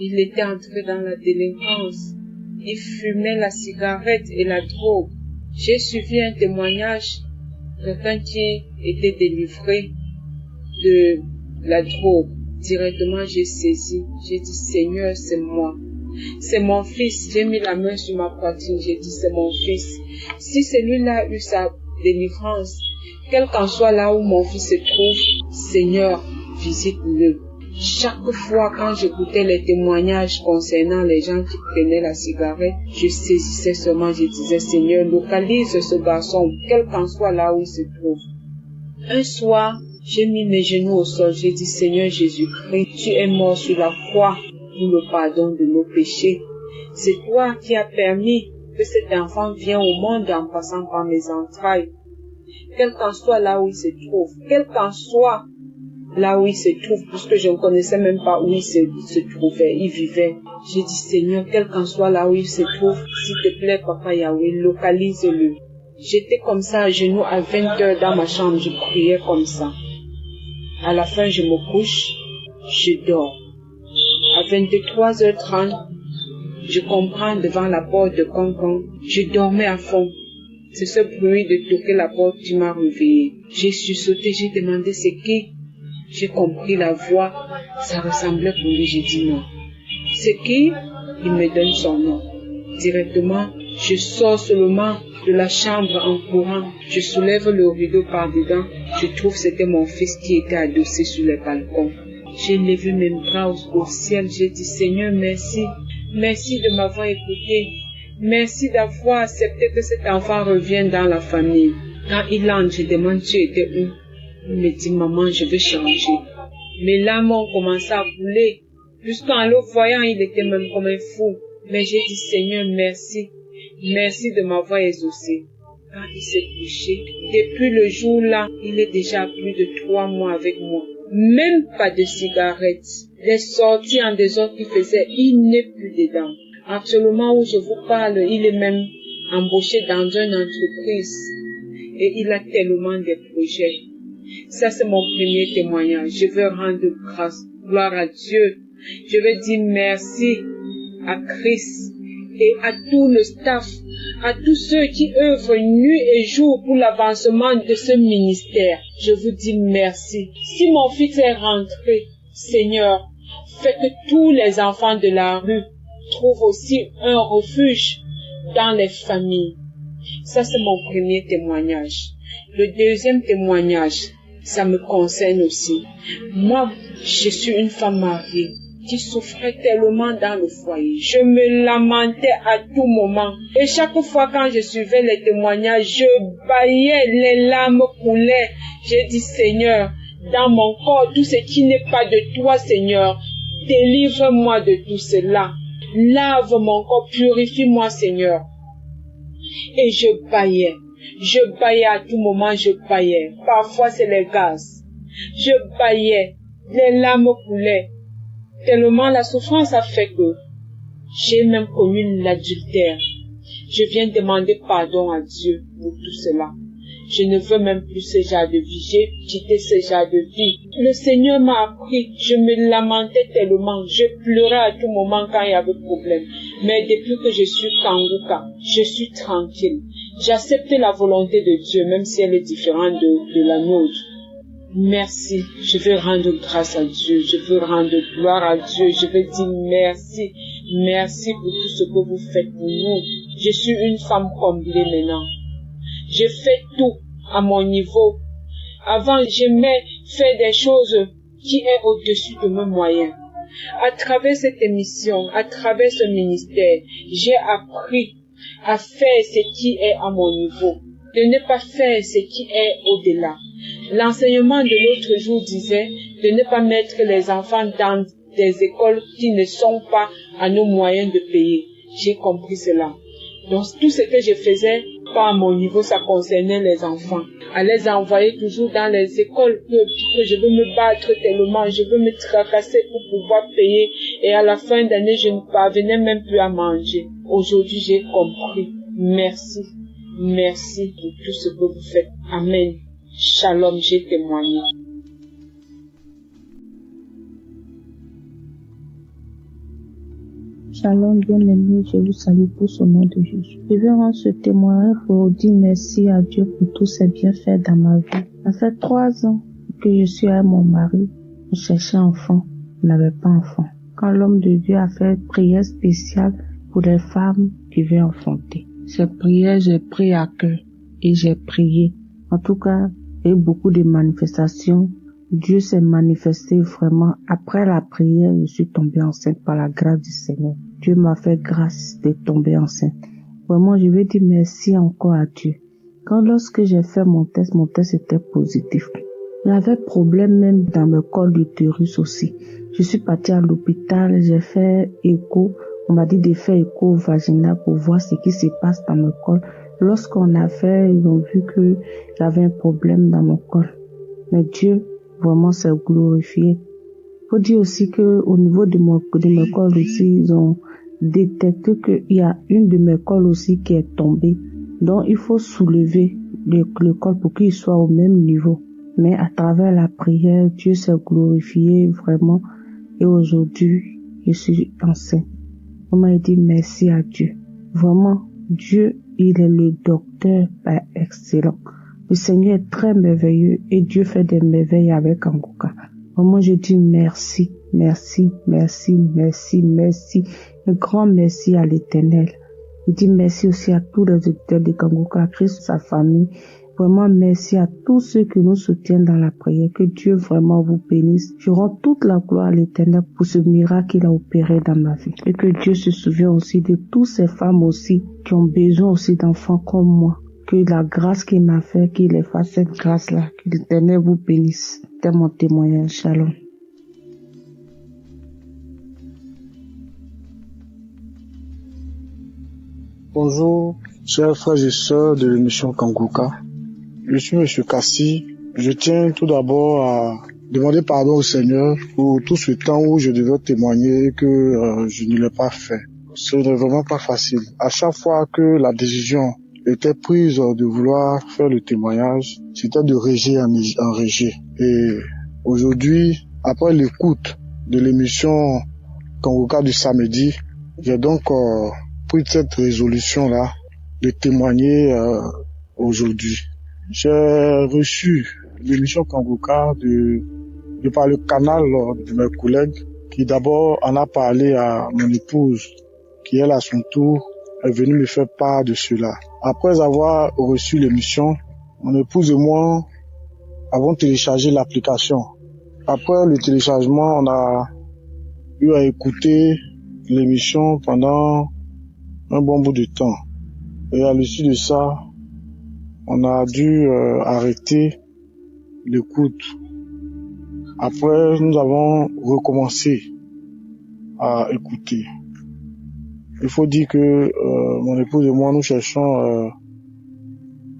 Il était entré dans la délinquance. Il fumait la cigarette et la drogue. J'ai suivi un témoignage. Quelqu'un qui était délivré de la drogue. Directement, j'ai saisi. J'ai dit, Seigneur, c'est moi. C'est mon fils. J'ai mis la main sur ma poitrine. J'ai dit, c'est mon fils. Si celui-là a eu sa délivrance, quel qu'en soit là où mon fils se trouve, Seigneur, visite-le. Chaque fois quand j'écoutais les témoignages concernant les gens qui prenaient la cigarette, je saisissais seulement, je disais, Seigneur, localise ce garçon, quel qu'en soit là où il se trouve. Un soir, j'ai mis mes genoux au sol, j'ai dit, Seigneur Jésus-Christ, tu es mort sur la croix pour le pardon de nos péchés. C'est toi qui as permis que cet enfant vienne au monde en passant par mes entrailles. Quel qu'en soit là où il se trouve, quel qu'en soit là où il se trouve, puisque je ne connaissais même pas où il se trouvait, il vivait. J'ai dit, Seigneur, quel qu'en soit là où il se trouve, s'il te plaît, Papa Yahweh, localise-le. J'étais comme ça, à genoux, à 20 heures dans ma chambre, je priais comme ça. À la fin, je me couche, je dors. À 23h30, je comprends devant la porte de Concon, je dormais à fond. C'est ce bruit de toquer la porte qui m'a réveillé. J'ai sursauté, j'ai demandé c'est qui. J'ai compris la voix, ça ressemblait pour lui, j'ai dit non. C'est qui? Il me donne son nom. Directement, je sors seulement de la chambre en courant. Je soulève le rideau par dedans. Je trouve que c'était mon fils qui était adossé sur le balcon. J'ai levé mes bras au ciel. J'ai dit Seigneur, merci. Merci de m'avoir écouté. Merci d'avoir accepté que cet enfant revienne dans la famille. Quand il entre, je demande tu étais où? Il me dit maman, je veux changer. Mes larmes ont commencé à couler. Jusqu'en le voyant, il était même comme un fou. Mais j'ai dit Seigneur, merci. Merci de m'avoir exaucé. Quand il s'est couché, depuis le jour-là, il est déjà à plus de 3 mois avec moi. Même pas de cigarettes. Les sorties en désordre qu'il faisait, il n'est plus dedans. Actuellement où je vous parle, il est même embauché dans une entreprise. Et il a tellement de projets. Ça, c'est mon premier témoignage. Je veux rendre grâce, gloire à Dieu. Je veux dire merci à Christ et à tout le staff, à tous ceux qui œuvrent nuit et jour pour l'avancement de ce ministère. Je vous dis merci. Si mon fils est rentré, Seigneur, fais que tous les enfants de la rue trouvent aussi un refuge dans les familles. Ça, c'est mon premier témoignage. Le deuxième témoignage, ça me concerne aussi. Moi, je suis une femme mariée qui souffrait tellement dans le foyer. Je me lamentais à tout moment. Et chaque fois quand je suivais les témoignages, je bâillais, les larmes coulaient. J'ai dit, Seigneur, dans mon corps, tout ce qui n'est pas de toi, Seigneur, délivre-moi de tout cela. Lave mon corps, purifie-moi, Seigneur. Et je bâillais. Je bâillais à tout moment, je bâillais. Parfois, c'est les gaz. Je bâillais. Les larmes coulaient. Tellement la souffrance a fait que j'ai même connu l'adultère. Je viens demander pardon à Dieu pour tout cela. Je ne veux même plus ce genre de vie. J'ai quitté ce genre de vie. Le Seigneur m'a appris. Je me lamentais tellement. Je pleurais à tout moment quand il y avait problème. Mais depuis que je suis Kanguka, je suis tranquille. J'accepte la volonté de Dieu, même si elle est différente de la nôtre. Merci. Je veux rendre grâce à Dieu. Je veux rendre gloire à Dieu. Je veux dire merci. Merci pour tout ce que vous faites pour nous. Je suis une femme comblée maintenant. Je fais tout à mon niveau. Avant, j'aimais faire des choses qui est au-dessus de mes moyens. À travers cette émission, à travers ce ministère, j'ai appris à faire ce qui est à mon niveau, de ne pas faire ce qui est au-delà. L'enseignement de l'autre jour disait de ne pas mettre les enfants dans des écoles qui ne sont pas à nos moyens de payer. J'ai compris cela. Donc tout ce que je faisais, pas à mon niveau, ça concernait les enfants. À les envoyer toujours dans les écoles que je veux me battre tellement, je veux me tracasser pour pouvoir payer. Et à la fin d'année, je ne parvenais même plus à manger. Aujourd'hui, j'ai compris. Merci. Merci pour tout ce que vous faites. Amen. Shalom, j'ai témoigné. Shalom, bien-aimé, je vous salue pour ce nom de Jésus. Je vais rendre ce témoignage pour dire merci à Dieu pour tous ses bienfaits dans ma vie. Ça fait 3 ans que je suis avec mon mari. On cherchait enfant, on n'avait pas enfant. Quand l'homme de Dieu a fait une prière spéciale pour les femmes qui veulent enfanter. Cette prière, j'ai pris à cœur et j'ai prié. En tout cas, il y a eu beaucoup de manifestations. Dieu s'est manifesté vraiment. Après la prière, je suis tombée enceinte par la grâce du Seigneur. Dieu m'a fait grâce de tomber enceinte. Vraiment, je veux dire merci encore à Dieu. Lorsque j'ai fait mon test était positif. J'avais problème même dans le col d'utérus aussi. Je suis partie à l'hôpital, j'ai fait écho. On m'a dit de faire écho vaginal pour voir ce qui se passe dans le col. Lorsqu'on a fait, ils ont vu que j'avais un problème dans mon col. Mais Dieu, vraiment, s'est glorifié. Faut dire aussi que au niveau de mes cols aussi, ils ont détecté qu'il y a une de mes cols aussi qui est tombée. Donc, il faut soulever le col pour qu'il soit au même niveau. Mais à travers la prière, Dieu s'est glorifié vraiment. Et aujourd'hui, je suis enceinte. Maman a dit merci à Dieu. Vraiment, Dieu, il est le docteur excellent. Le Seigneur est très merveilleux et Dieu fait des merveilles avec Kanguka. Vraiment, je dis merci, merci, merci, merci, merci. Un grand merci à l'Éternel. Je dis merci aussi à tous les auditeurs de Kanguka, à Christ, sa famille. Vraiment, merci à tous ceux qui nous soutiennent dans la prière. Que Dieu vraiment vous bénisse. Je rends toute la gloire à l'Éternel pour ce miracle qu'il a opéré dans ma vie. Et que Dieu se souvienne aussi de toutes ces femmes aussi qui ont besoin aussi d'enfants comme moi. Que la grâce qu'il m'a fait, qu'il ait fait cette grâce-là. Que l'Éternel vous bénisse. C'est mon témoignage. Shalom. Bonjour, chers frères et sœurs de l'émission Kanguka. Je suis M. Kassi. Je tiens tout d'abord à demander pardon au Seigneur pour tout ce temps où je devais témoigner que je ne l'ai pas fait. Ce n'est vraiment pas facile. À chaque fois que la décision était prise de vouloir faire le témoignage, c'était de réger en réger. Et aujourd'hui, après l'écoute de l'émission Kanguka du samedi, j'ai donc pris cette résolution-là de témoigner aujourd'hui. J'ai reçu l'émission Kanguka de par le canal de mes collègues qui d'abord en a parlé à mon épouse qui elle à son tour est venue me faire part de cela. Après avoir reçu l'émission, mon épouse et moi avons téléchargé l'application. Après le téléchargement, on a eu à écouter l'émission pendant un bon bout de temps. Et à l'issue de ça, on a dû arrêter l'écoute. Après, nous avons recommencé à écouter. Il faut dire que mon épouse et moi, nous cherchons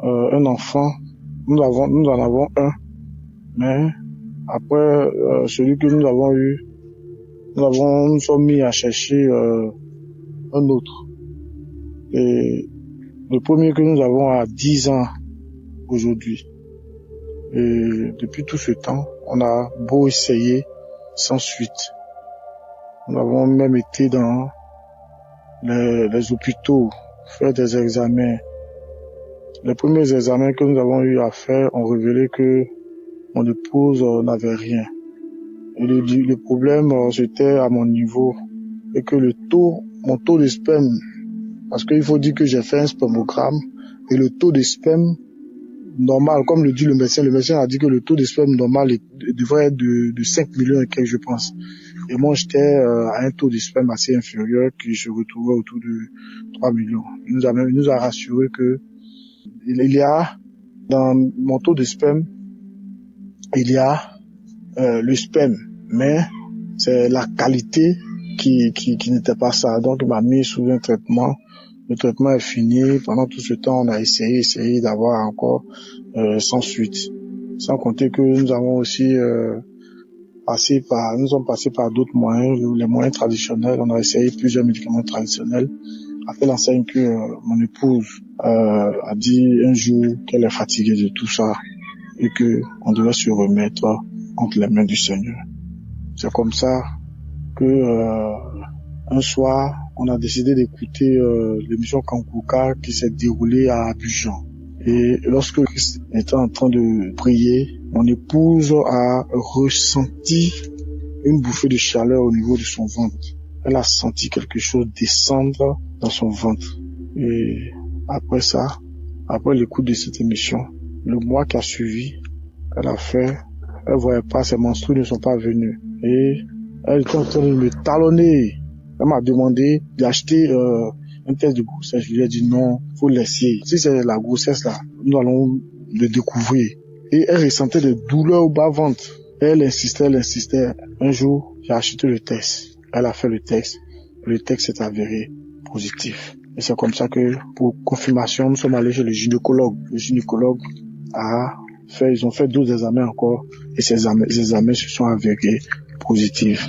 un enfant. Nous en avons un. Mais après celui que nous avons eu, nous sommes mis à chercher un autre. Et le premier que nous avons a 10 ans aujourd'hui. Et depuis tout ce temps, on a beau essayer sans suite. Nous avons même été dans les hôpitaux, faire des examens. Les premiers examens que nous avons eu à faire ont révélé que mon épouse n'avait rien. Et le problème, c'était à mon niveau. Et que mon taux de sperme, parce qu'il faut dire que j'ai fait un spermogramme, et le taux de sperme normal, comme le dit le médecin a dit que le taux de sperme normal devrait être de 5 millions et quelques, je pense. Et moi, j'étais à un taux de sperme assez inférieur qui se retrouvait autour de 3 millions. Il nous a rassuré que il y a, dans mon taux de sperme, il y a le sperme, mais c'est la qualité qui n'était pas ça. Donc, il m'a mis sous un traitement. Le traitement est fini. Pendant tout ce temps, on a essayé d'avoir encore sans suite. Sans compter que nous avons aussi nous sommes passés par d'autres moyens, les moyens traditionnels. On a essayé plusieurs médicaments traditionnels. Après l'enseigne que mon épouse a dit un jour qu'elle est fatiguée de tout ça et que on devait se remettre entre les mains du Seigneur. C'est comme ça que un soir, on a décidé d'écouter l'émission Kanguka qui s'est déroulée à Abidjan. Et lorsque Christ était en train de prier, mon épouse a ressenti une bouffée de chaleur au niveau de son ventre. Elle a senti quelque chose descendre dans son ventre. Et après ça, après l'écoute de cette émission, le mois qui a suivi, elle voyait pas, ses menstrues ne sont pas venues. Et elle était en train de me talonner. Elle m'a demandé d'acheter un test de grossesse. Je lui ai dit non, faut laisser. Si c'est la grossesse là, nous allons le découvrir. Et elle ressentait des douleurs au bas-ventre. Elle insistait. Un jour, j'ai acheté le test. Elle a fait le test. Le test s'est avéré positif. Et c'est comme ça que, pour confirmation, nous sommes allés chez le gynécologue. Le gynécologue ils ont fait 12 examens encore. Et ces examens se sont avérés positifs.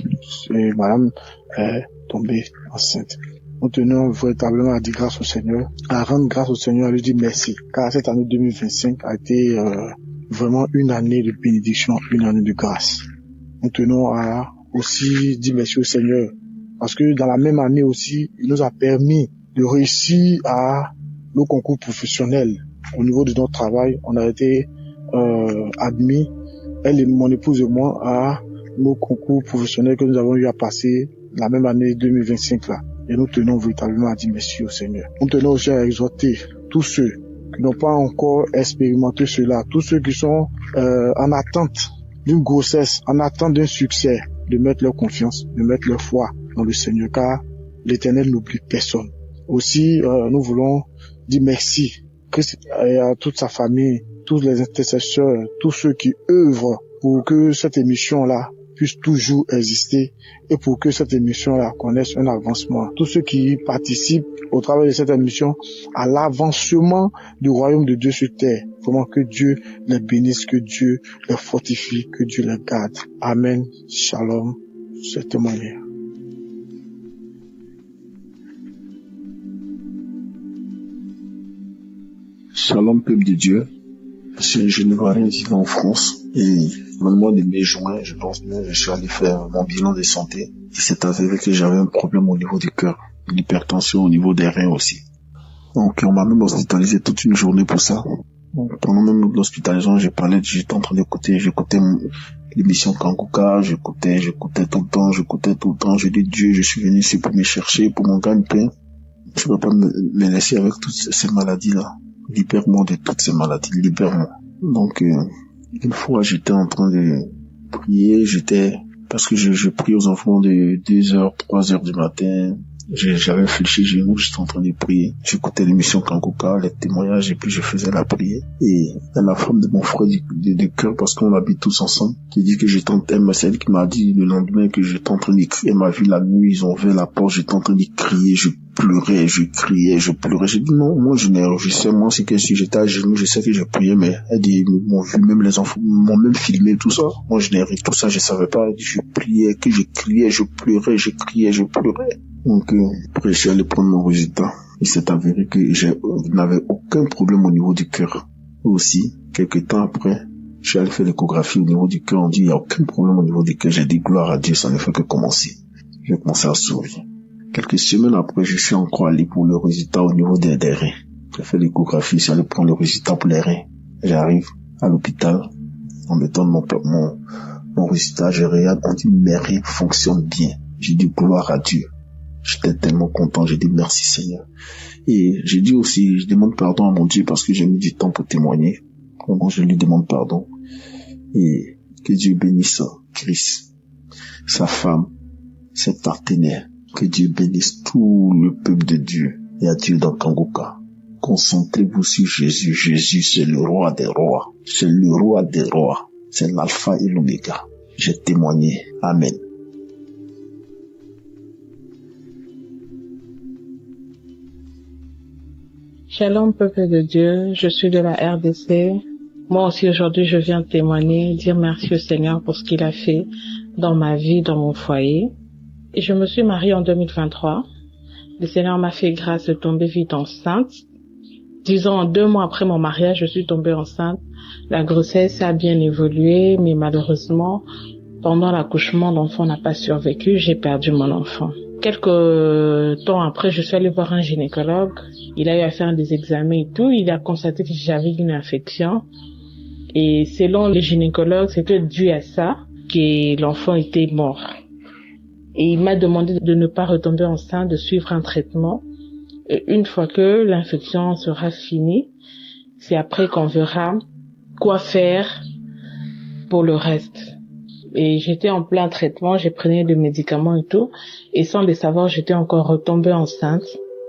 Et madame est tombée enceinte. Nous tenons véritablement à dire grâce au Seigneur, à rendre grâce au Seigneur, à lui dire merci. Car cette année 2025 a été vraiment une année de bénédiction, une année de grâce. Nous tenons à aussi dire merci au Seigneur. Parce que dans la même année aussi, il nous a permis de réussir à nos concours professionnels. Au niveau de notre travail, on a été admis, elle et mon épouse et moi, à nos concours professionnels que nous avons eu à passer la même année 2025 là. Et nous tenons véritablement à dire merci au Seigneur. Nous tenons aussi à exhorter tous ceux qui n'ont pas encore expérimenté cela, tous ceux qui sont en attente d'une grossesse, en attente d'un succès, de mettre leur confiance, de mettre leur foi dans le Seigneur, car l'Éternel n'oublie personne. Aussi, nous voulons dire merci à toute sa famille, tous les intercesseurs, tous ceux qui œuvrent pour que cette émission-là puisse toujours exister et pour que cette émission-là connaisse un avancement. Tous ceux qui participent au travail de cette émission à l'avancement du royaume de Dieu sur terre. Vraiment que Dieu les bénisse, que Dieu les fortifie, que Dieu les garde. Amen. Shalom. C'est témoigné. Shalom, peuple de Dieu. Je suis un jeune Ivoirien vivant en France et dans le mois de mai-juin, je pense bien, je suis allé faire mon bilan de santé. Il s'est avéré que j'avais un problème au niveau du cœur, une hypertension au niveau des reins aussi. Donc on m'a même hospitalisé toute une journée pour ça. Donc, pendant même l'hospitalisation, j'étais en train d'écouter, j'écoutais l'émission Kanguka, j'écoutais tout le temps, je dis Dieu, je suis venu ici pour me chercher, pour mon gagne-pain. Je ne peux pas me laisser avec toutes ces maladies-là. Libère-moi de toutes ces maladies, libère-moi. Donc, une fois, j'étais en train de prier, parce que je prie aux enfants de 2h, 3h du matin. J'avais fléchi chez nous, j'étais en train de prier. J'écoutais l'émission Kanguka, les témoignages, et puis je faisais la prière. Et la femme de mon frère de cœur, parce qu'on habite tous ensemble, qui dit que c'est elle qui m'a dit le lendemain que j'étais en train de crier. Elle m'a vu la nuit, ils ont ouvert la porte, j'étais en train de crier, je pleurais, je criais, je pleurais. J'ai dit non, moi je sais, moi c'est que si j'étais à genoux, je sais que je priais, mais elle dit, m'ont vu, même les enfants m'ont même filmé tout ça. Moi je n'ai rien, tout ça, je savais pas. Elle dit, je priais, que je criais, je pleurais, je criais, je pleurais. Donc, après, je suis allé prendre mon résultat. Il s'est avéré que je n'avais aucun problème au niveau du cœur. Aussi, quelques temps après, je suis allé faire l'échographie au niveau du cœur. On dit, il n'y a aucun problème au niveau du cœur. J'ai dit, gloire à Dieu, ça ne fait que commencer. J'ai commencé à sourire. Quelques semaines après, je suis encore allé pour le résultat au niveau des reins. J'ai fait l'échographie, je suis allé prendre le résultat pour les reins. J'arrive à l'hôpital. On me donne mon résultat. Je regarde, on dit, mes reins fonctionnent bien. J'ai dit, gloire à Dieu. J'étais tellement content, j'ai dit merci Seigneur. Et j'ai dit aussi, je demande pardon à mon Dieu parce que j'ai mis du temps pour témoigner. Donc je lui demande pardon. Et que Dieu bénisse Chris, sa femme, ses partenaires. Que Dieu bénisse tout le peuple de Dieu et à Dieu dans Kanguka. Concentrez-vous sur Jésus. Jésus, c'est le roi des rois. C'est le roi des rois. C'est l'alpha et l'oméga. J'ai témoigné. Amen. Shalom, peuple de Dieu, je suis de la RDC. Moi aussi aujourd'hui je viens témoigner, dire merci au Seigneur pour ce qu'il a fait dans ma vie, dans mon foyer. Et je me suis mariée en 2023. Le Seigneur m'a fait grâce de tomber vite enceinte. Disons 2 mois après mon mariage, je suis tombée enceinte. La grossesse a bien évolué, mais malheureusement, pendant l'accouchement, l'enfant n'a pas survécu, j'ai perdu mon enfant. Quelques temps après, je suis allée voir un gynécologue. Il a eu à faire des examens et tout. Il a constaté que j'avais une infection. Et selon les gynécologues, c'était dû à ça que l'enfant était mort. Et il m'a demandé de ne pas retomber enceinte, de suivre un traitement. Et une fois que l'infection sera finie, c'est après qu'on verra quoi faire pour le reste. Et j'étais en plein traitement, j'ai pris des médicaments et tout. Et sans le savoir, j'étais encore retombée enceinte.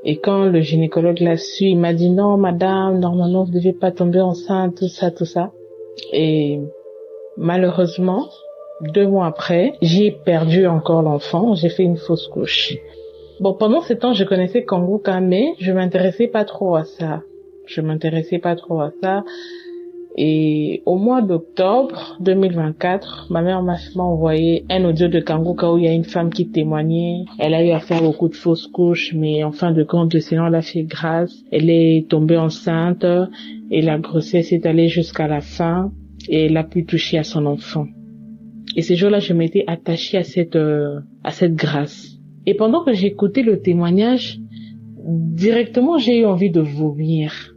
Et quand le gynécologue l'a su, il m'a dit non, madame, normalement, vous ne devez pas tomber enceinte, tout ça. Et malheureusement, 2 mois après, j'ai perdu encore l'enfant, j'ai fait une fausse couche. Bon, pendant ce temps, je connaissais Kanguka, mais je m'intéressais pas trop à ça. Et au mois d'octobre 2024, ma mère m'a envoyé un audio de Kanguka où il y a une femme qui témoignait. Elle a eu à faire beaucoup de fausses couches, mais en fin de compte, le Seigneur l'a fait grâce. Elle est tombée enceinte et la grossesse est allée jusqu'à la fin et elle a pu toucher à son enfant. Et ces jours-là, je m'étais attachée à cette grâce. Et pendant que j'écoutais le témoignage, directement, j'ai eu envie de vomir.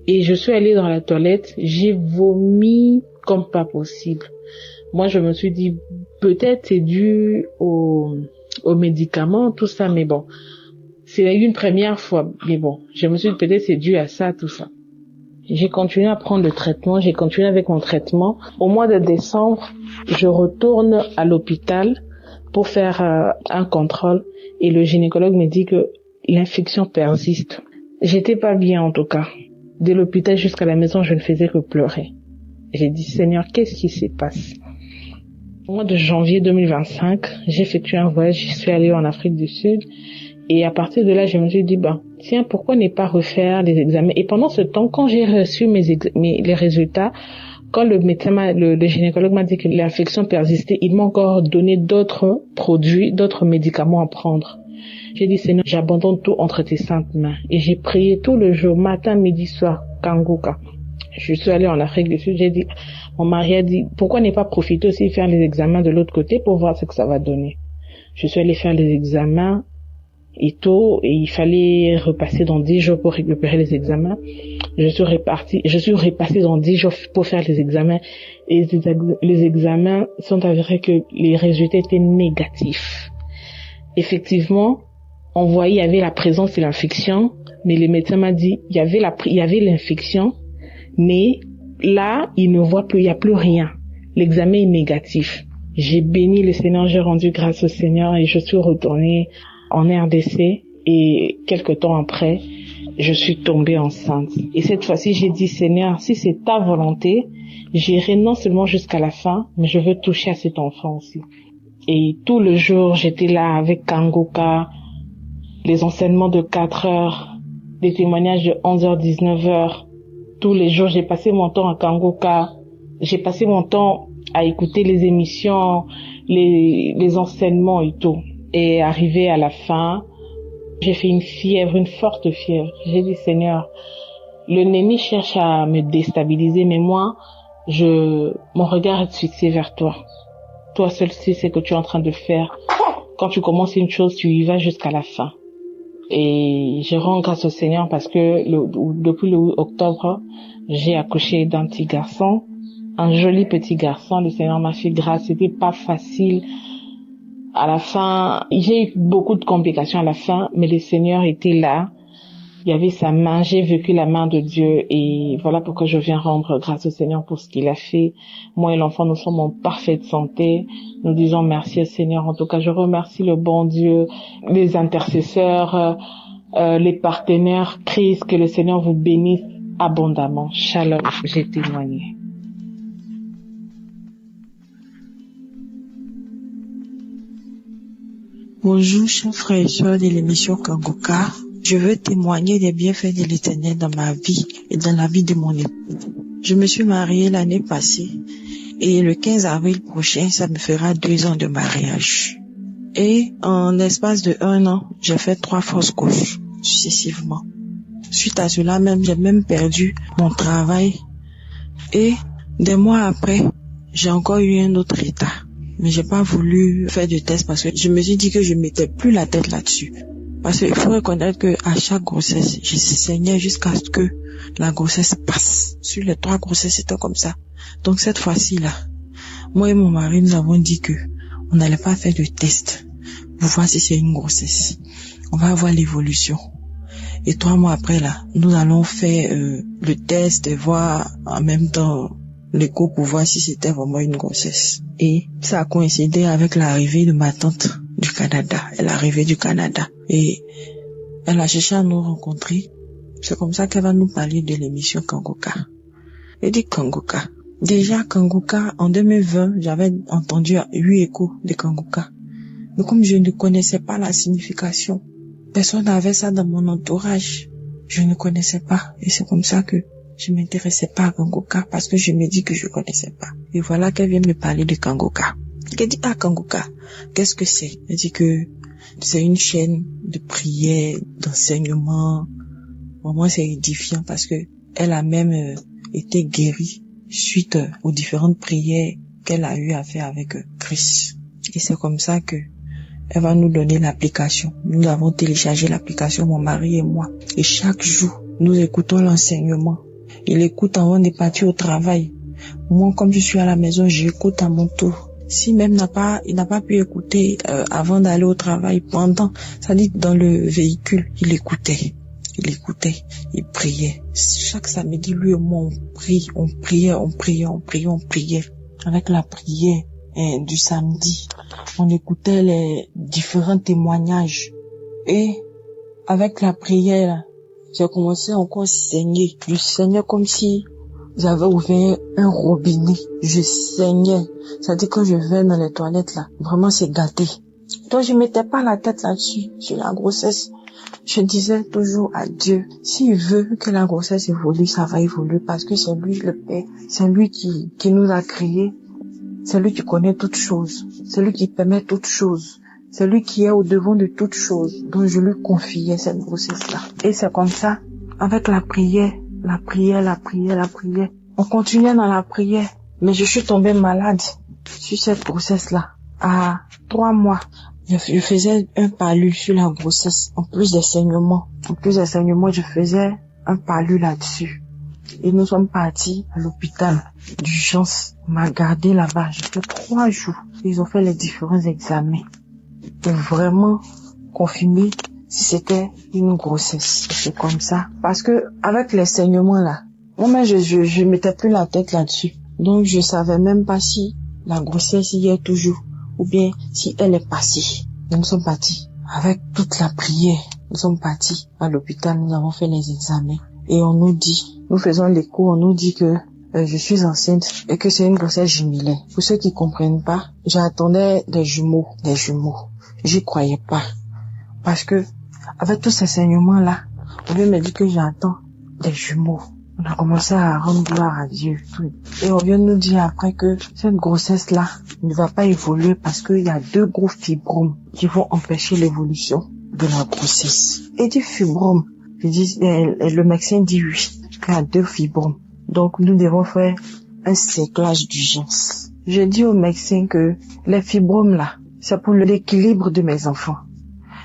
Et je suis allée dans la toilette, j'ai vomi comme pas possible. Moi, je me suis dit, peut-être c'est dû aux médicaments, tout ça, mais bon. C'est une première fois, mais bon. Je me suis dit, peut-être c'est dû à ça, tout ça. J'ai continué à prendre le traitement, j'ai continué avec mon traitement. Au mois de décembre, je retourne à l'hôpital pour faire un contrôle et le gynécologue me dit que l'infection persiste. J'étais pas bien en tout cas. De l'hôpital jusqu'à la maison, je ne faisais que pleurer. J'ai dit, Seigneur, qu'est-ce qui se passe? Au mois de janvier 2025, j'ai effectué un voyage, je suis allée en Afrique du Sud. Et à partir de là, je me suis dit, tiens, pourquoi ne pas refaire les examens? Et pendant ce temps, quand j'ai reçu les résultats, quand le médecin, le gynécologue m'a dit que l'infection persistait, il m'a encore donné d'autres produits, d'autres médicaments à prendre. J'ai dit, Seigneur, j'abandonne tout entre tes saintes mains. Et j'ai prié tout le jour, matin, midi, soir, Kanguka. Je suis allée en Afrique du Sud, j'ai dit, mon mari a dit, pourquoi ne pas profiter aussi de faire les examens de l'autre côté pour voir ce que ça va donner? Je suis allée faire les examens et tout, et il fallait repasser dans 10 jours pour récupérer les examens. Je suis repassée dans 10 jours pour faire les examens, et les examens sont avérés que les résultats étaient négatifs. Effectivement, on voyait, il y avait la présence de l'infection, mais le médecin m'a dit, il y avait l'infection, mais là, il ne voit plus, il n'y a plus rien. L'examen est négatif. J'ai béni le Seigneur, j'ai rendu grâce au Seigneur et je suis retournée en RDC et quelque temps après, je suis tombée enceinte. Et cette fois-ci, j'ai dit, Seigneur, si c'est ta volonté, j'irai non seulement jusqu'à la fin, mais je veux toucher à cet enfant aussi. Et tout le jour, j'étais là avec Kanguka, les enseignements de 4 heures, des témoignages de 11h, 19h. Tous les jours, j'ai passé mon temps à Kanguka. J'ai passé mon temps à écouter les émissions, les enseignements et tout. Et arrivé à la fin, j'ai fait une fièvre, une forte fièvre. J'ai dit, Seigneur, le ennemi cherche à me déstabiliser, mais moi, mon regard est fixé vers toi. Toi seul sais ce que tu es en train de faire. Quand tu commences une chose, tu y vas jusqu'à la fin. Et je rends grâce au Seigneur parce que depuis le 8 octobre, j'ai accouché d'un petit garçon, un joli petit garçon. Le Seigneur m'a fait grâce. C'était pas facile. À la fin, j'ai eu beaucoup de complications à la fin, mais le Seigneur était là. Il y avait sa main, j'ai vécu la main de Dieu et voilà pourquoi je viens rendre grâce au Seigneur pour ce qu'il a fait. Moi et l'enfant, nous sommes en parfaite santé. Nous disons merci au Seigneur. En tout cas, je remercie le bon Dieu, les intercesseurs, les partenaires. Christ, que le Seigneur vous bénisse abondamment. Shalom, j'ai témoigné. Bonjour, chers frères et sœurs de l'émission Kanguka. Je veux témoigner des bienfaits de l'Éternel dans ma vie et dans la vie de mon époux. Je me suis mariée l'année passée et le 15 avril prochain, ça me fera 2 ans de mariage. Et en l'espace de 1 an, j'ai fait 3 fausses couches successivement. Suite à cela même, j'ai même perdu mon travail et des mois après, j'ai encore eu un autre état. Mais j'ai pas voulu faire de test parce que je me suis dit que je mettais plus la tête là-dessus. Parce qu'il faut reconnaître que à chaque grossesse, je saignais jusqu'à ce que la grossesse passe. Sur les 3 grossesses, c'était comme ça. Donc cette fois-ci là, moi et mon mari, nous avons dit que on n'allait pas faire de test pour voir si c'est une grossesse. On va voir l'évolution. Et 3 mois après là, nous allons faire le test et voir en même temps l'écho pour voir si c'était vraiment une grossesse. Et ça a coïncidé avec l'arrivée de ma tante du Canada. Elle est arrivée du Canada. Et elle a cherché à nous rencontrer. C'est comme ça qu'elle va nous parler de l'émission Kanguka. Elle dit Kanguka. Déjà Kanguka, en 2020, j'avais entendu 8 échos de Kanguka. Mais comme je ne connaissais pas la signification, personne n'avait ça dans mon entourage. Je ne connaissais pas. Et c'est comme ça que je m'intéressais pas à Kanguka parce que je me dis que je connaissais pas. Et voilà qu'elle vient me parler de Kanguka. Elle dit, Kanguka, qu'est-ce que c'est? Elle dit que c'est une chaîne de prière, d'enseignement. Pour moi, c'est édifiant parce que elle a même été guérie suite aux différentes prières qu'elle a eu à faire avec Christ. Et c'est comme ça que elle va nous donner l'application. Nous avons téléchargé l'application, mon mari et moi. Et chaque jour, nous écoutons l'enseignement. Il écoute avant de partir au travail. Moi, comme je suis à la maison, j'écoute à mon tour. Si même il n'a pas pu écouter avant d'aller au travail, pendant, ça dit dans le véhicule, il écoutait, il priait. Chaque samedi, lui et moi, on priait. Avec la prière du samedi, on écoutait les différents témoignages. Et avec la prière, j'ai commencé encore à saigner. Je saignais comme si j'avais ouvert un robinet. Je saignais. C'est-à-dire quand je vais dans les toilettes là, vraiment c'est gâté. Donc je mettais pas la tête là-dessus, sur la grossesse. Je disais toujours à Dieu, s'il veut que la grossesse évolue, ça va évoluer parce que c'est lui le Père. C'est lui qui nous a créés. C'est lui qui connaît toutes choses. C'est lui qui permet toutes choses. C'est lui qui est au devant de toutes choses. Donc je lui confiais cette grossesse-là. Et c'est comme ça, avec la prière. On continuait dans la prière. Mais je suis tombée malade sur cette grossesse-là. À 3 mois, je faisais un palu sur la grossesse. En plus des saignements, je faisais un palu là-dessus. Et nous sommes partis à l'hôpital d'urgence. On m'a gardé là-bas. J'ai fait 3 jours. Ils ont fait les différents examens pour vraiment confirmer si c'était une grossesse. C'est comme ça. Parce que avec les saignements là, moi je mettais plus la tête là-dessus. Donc je savais même pas si la grossesse y est toujours ou bien si elle est passée. Nous sommes partis avec toute la prière. Nous sommes partis à l'hôpital. Nous avons fait les examens et on nous dit, nous faisons l'écho, on nous dit que je suis enceinte et que c'est une grossesse jumelée. Pour ceux qui comprennent pas, j'attendais des jumeaux. J'y croyais pas. Parce que, avec tous ces saignements-là, on vient me dire que j'attends des jumeaux. On a commencé à rendre gloire à Dieu. Et on vient nous dire après que cette grossesse-là ne va pas évoluer parce qu'il y a 2 gros fibromes qui vont empêcher l'évolution de la grossesse. Et du fibrome, le médecin dit oui, qu'il y a 2 fibromes. Donc nous devons faire un séclage d'urgence. Je dis au médecin que les fibromes là, c'est pour l'équilibre de mes enfants.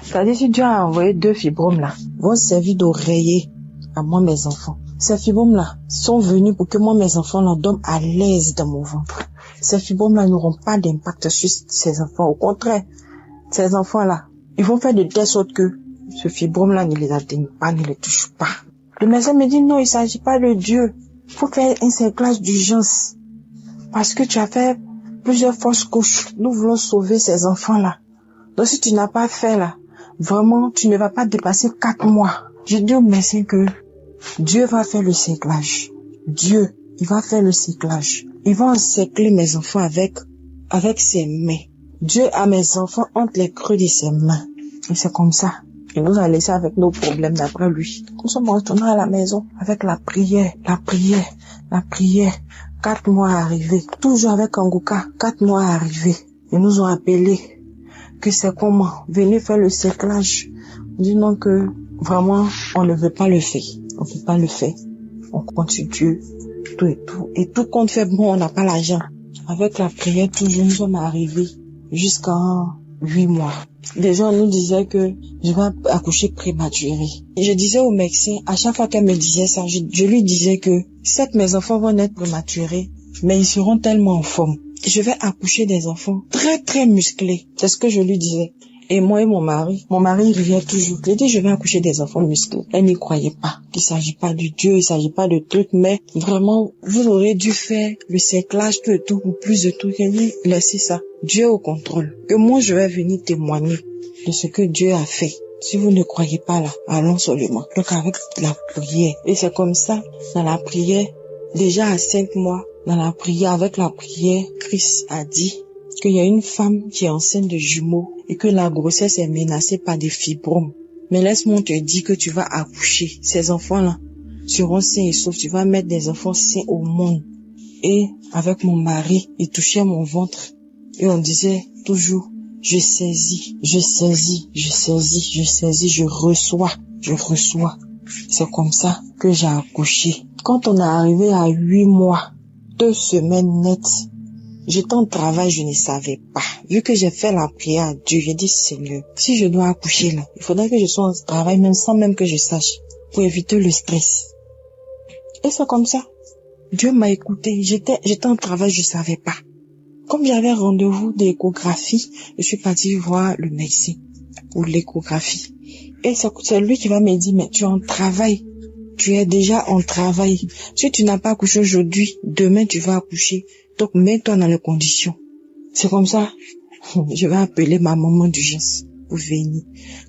C'est-à-dire si Dieu a envoyé 2 fibromes là, vont servir d'oreiller à moi mes enfants. Ces fibromes là sont venus pour que moi mes enfants là dorment à l'aise dans mon ventre. Ces fibromes là n'auront pas d'impact sur ces enfants. Au contraire, ces enfants là, ils vont faire de telle sorte que ce fibrome là ne les atteigne pas, ne les touche pas. Le médecin me dit non, il s'agit pas de Dieu. Il faut faire un séclage d'urgence. Parce que tu as fait plusieurs fausses couches. Nous voulons sauver ces enfants-là. Donc si tu n'as pas fait là, vraiment, tu ne vas pas dépasser 4 mois. Je dis au médecin que Dieu va faire le séclage. Dieu, il va faire le séclage. Il va encercler mes enfants avec ses mains. Dieu a mes enfants entre les creux de ses mains. Et c'est comme ça. Il nous a laissé avec nos problèmes d'après lui. Nous sommes retournés à la maison avec la prière. 4 mois arrivés. Toujours avec Angouka. 4 mois arrivés. Ils nous ont appelés. Que c'est comment? Venez faire le séclage. On dit non que vraiment on ne veut pas le faire. On ne peut pas le faire. On continue tout et tout. Et tout compte fait bon, on n'a pas l'argent. Avec la prière, toujours nous sommes arrivés jusqu'à 8 mois. Les gens nous disaient que je vais accoucher prématuré. Et je disais au médecin, à chaque fois qu'elle me disait ça, je lui disais que certes mes enfants vont naître prématurés, mais ils seront tellement en forme. Je vais accoucher des enfants très très musclés. C'est ce que je lui disais. Et moi et mon mari riait toujours. Je dis je vais accoucher des enfants musclés. Elle n'y croyait pas. Il s'agit pas de Dieu, il s'agit pas de trucs, mais vraiment, vous aurez dû faire le séclage, tout et tout, ou plus de tout. J'ai dit, laissez ça. Dieu au contrôle. Que moi je vais venir témoigner de ce que Dieu a fait. Si vous ne croyez pas là, allons seulement. Donc avec la prière. Et c'est comme ça, dans la prière, déjà à 5 mois, dans la prière, avec la prière, Christ a dit qu'il y a une femme qui est enceinte de jumeaux et que la grossesse est menacée par des fibromes. Mais laisse-moi te dire que tu vas accoucher. Ces enfants-là seront sains et saufs. Tu vas mettre des enfants sains au monde. Et avec mon mari, il touchait mon ventre. Et on disait toujours, je saisis, je reçois. C'est comme ça que j'ai accouché. Quand on est arrivé à 8 mois, 2 semaines nettes, J'étais en travail, je ne savais pas. Vu que j'ai fait la prière à Dieu, j'ai dit, Seigneur, si je dois accoucher là, il faudrait que je sois en travail même sans même que je sache, pour éviter le stress. Et c'est comme ça. Dieu m'a écouté. J'étais en travail, je savais pas. Comme j'avais rendez-vous d'échographie, je suis partie voir le médecin pour l'échographie. Et c'est lui qui va me dire, mais tu es en travail. Tu es déjà en travail. Si tu n'as pas accouché aujourd'hui, demain tu vas accoucher. Donc mets-toi dans les conditions. C'est comme ça. Je vais appeler ma maman d'urgence pour venir.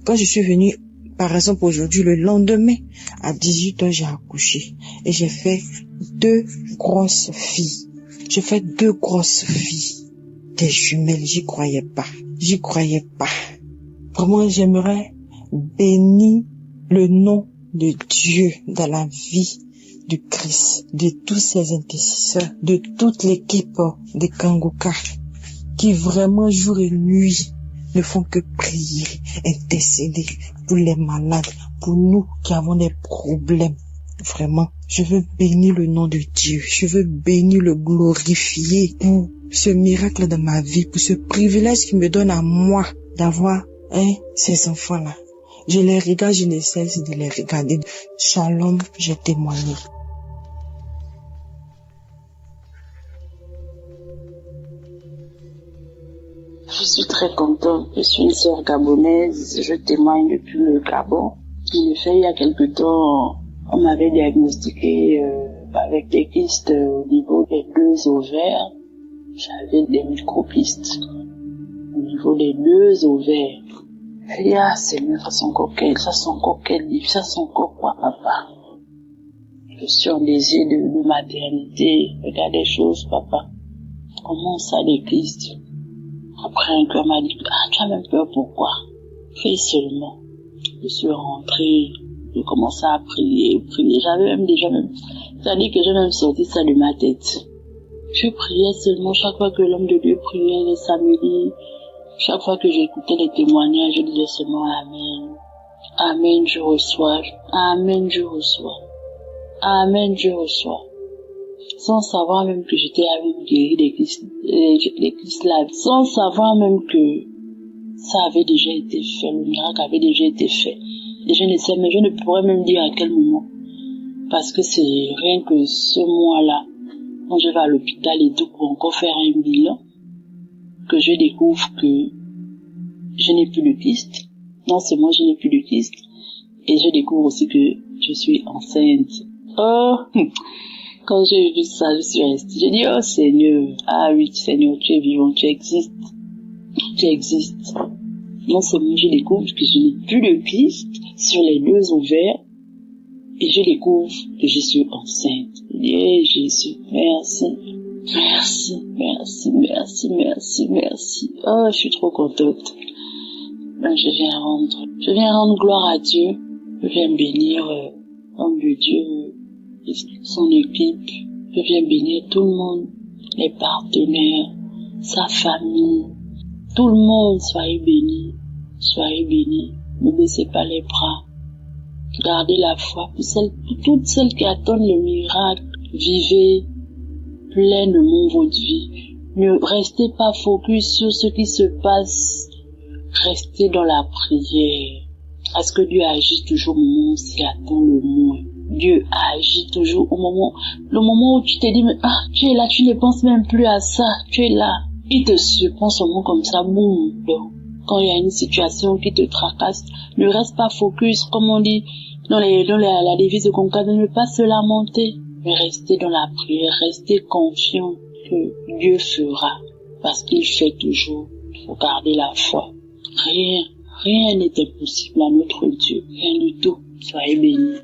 Quand je suis venue, par exemple aujourd'hui, le lendemain, à 18h, j'ai accouché. Et j'ai fait 2 grosses filles. J'ai fait 2 grosses filles. Des jumelles, j'y croyais pas. J'y croyais pas. Vraiment, j'aimerais bénir le nom de Dieu dans la vie du Christ, de tous ses intercesseurs, de toute l'équipe de Kanguka, qui vraiment jour et nuit ne font que prier, intercéder pour les malades, pour nous qui avons des problèmes. Vraiment, je veux bénir le nom de Dieu, je veux bénir le glorifier pour ce miracle dans ma vie, pour ce privilège qu'il me donne à moi d'avoir ces enfants-là. Je les regarde, je ne cesse de les regarder. Shalom, j'ai témoigné. Je suis très contente. Je suis une sœur gabonaise. Je témoigne depuis le Gabon. En effet, il y a quelque temps, on m'avait diagnostiqué avec des kystes au niveau des 2 ovaires. J'avais des microkystes au niveau des 2 ovaires. Et Seigneur, ça sont encore quel livre, ça sont encore quoi, papa? Je suis en désir de maternité. Regarde les choses, papa. Comment ça, les kystes? Après, un cœur m'a dit, tu as même peur, pourquoi? Fais seulement. Je suis rentrée, j'ai commencé à prier. J'avais même c'est-à-dire que j'ai même sorti ça de ma tête. Je priais seulement chaque fois que l'homme de Dieu priait les samedis. Chaque fois que j'écoutais les témoignages, je disais seulement Amen. Amen, je reçois. Amen, je reçois. Amen, je reçois. Sans savoir même que j'étais avec des kystes là. Sans savoir même que ça avait déjà été fait. Le miracle avait déjà été fait. Et je ne sais, mais je ne pourrais même dire à quel moment. Parce que c'est rien que ce mois-là, quand je vais à l'hôpital et tout pour encore faire un bilan, que je découvre que je n'ai plus de kyste. Non seulement je n'ai plus de kyste, et je découvre aussi que je suis enceinte. Oh, quand j'ai vu ça, je suis restée. J'ai dit, oh Seigneur, ah oui Seigneur, tu es vivant, tu existes. Tu existes. Non seulement je découvre que je n'ai plus de kyste sur les 2 ovaires, et je découvre que je suis enceinte. Et Jésus, merci. Merci, merci, merci, merci, merci. Oh, je suis trop contente. Je viens rendre gloire à Dieu. Je viens bénir l'homme de Dieu et son équipe. Je viens bénir tout le monde, les partenaires, sa famille. Tout le monde, soyez bénis. Soyez bénis. Ne baissez pas les bras. Gardez la foi. Pour toutes celles qui attendent le miracle, vivez pleinement votre vie. Ne restez pas focus sur ce qui se passe. Restez dans la prière. Parce que Dieu agit toujours au moment où on s'y attend le moins. Dieu agit toujours au moment, le moment où tu te dis, mais tu es là, tu ne penses même plus à ça, tu es là. Il te surprend seulement comme ça, boum. Donc, quand il y a une situation qui te tracasse, ne reste pas focus, comme on dit dans la devise de Concord, ne pas se lamenter, mais restez dans la prière, restez confiant que Dieu fera, parce qu'il fait toujours. Il faut garder la foi. Rien n'est impossible à notre Dieu, rien du tout. Soyez bénis.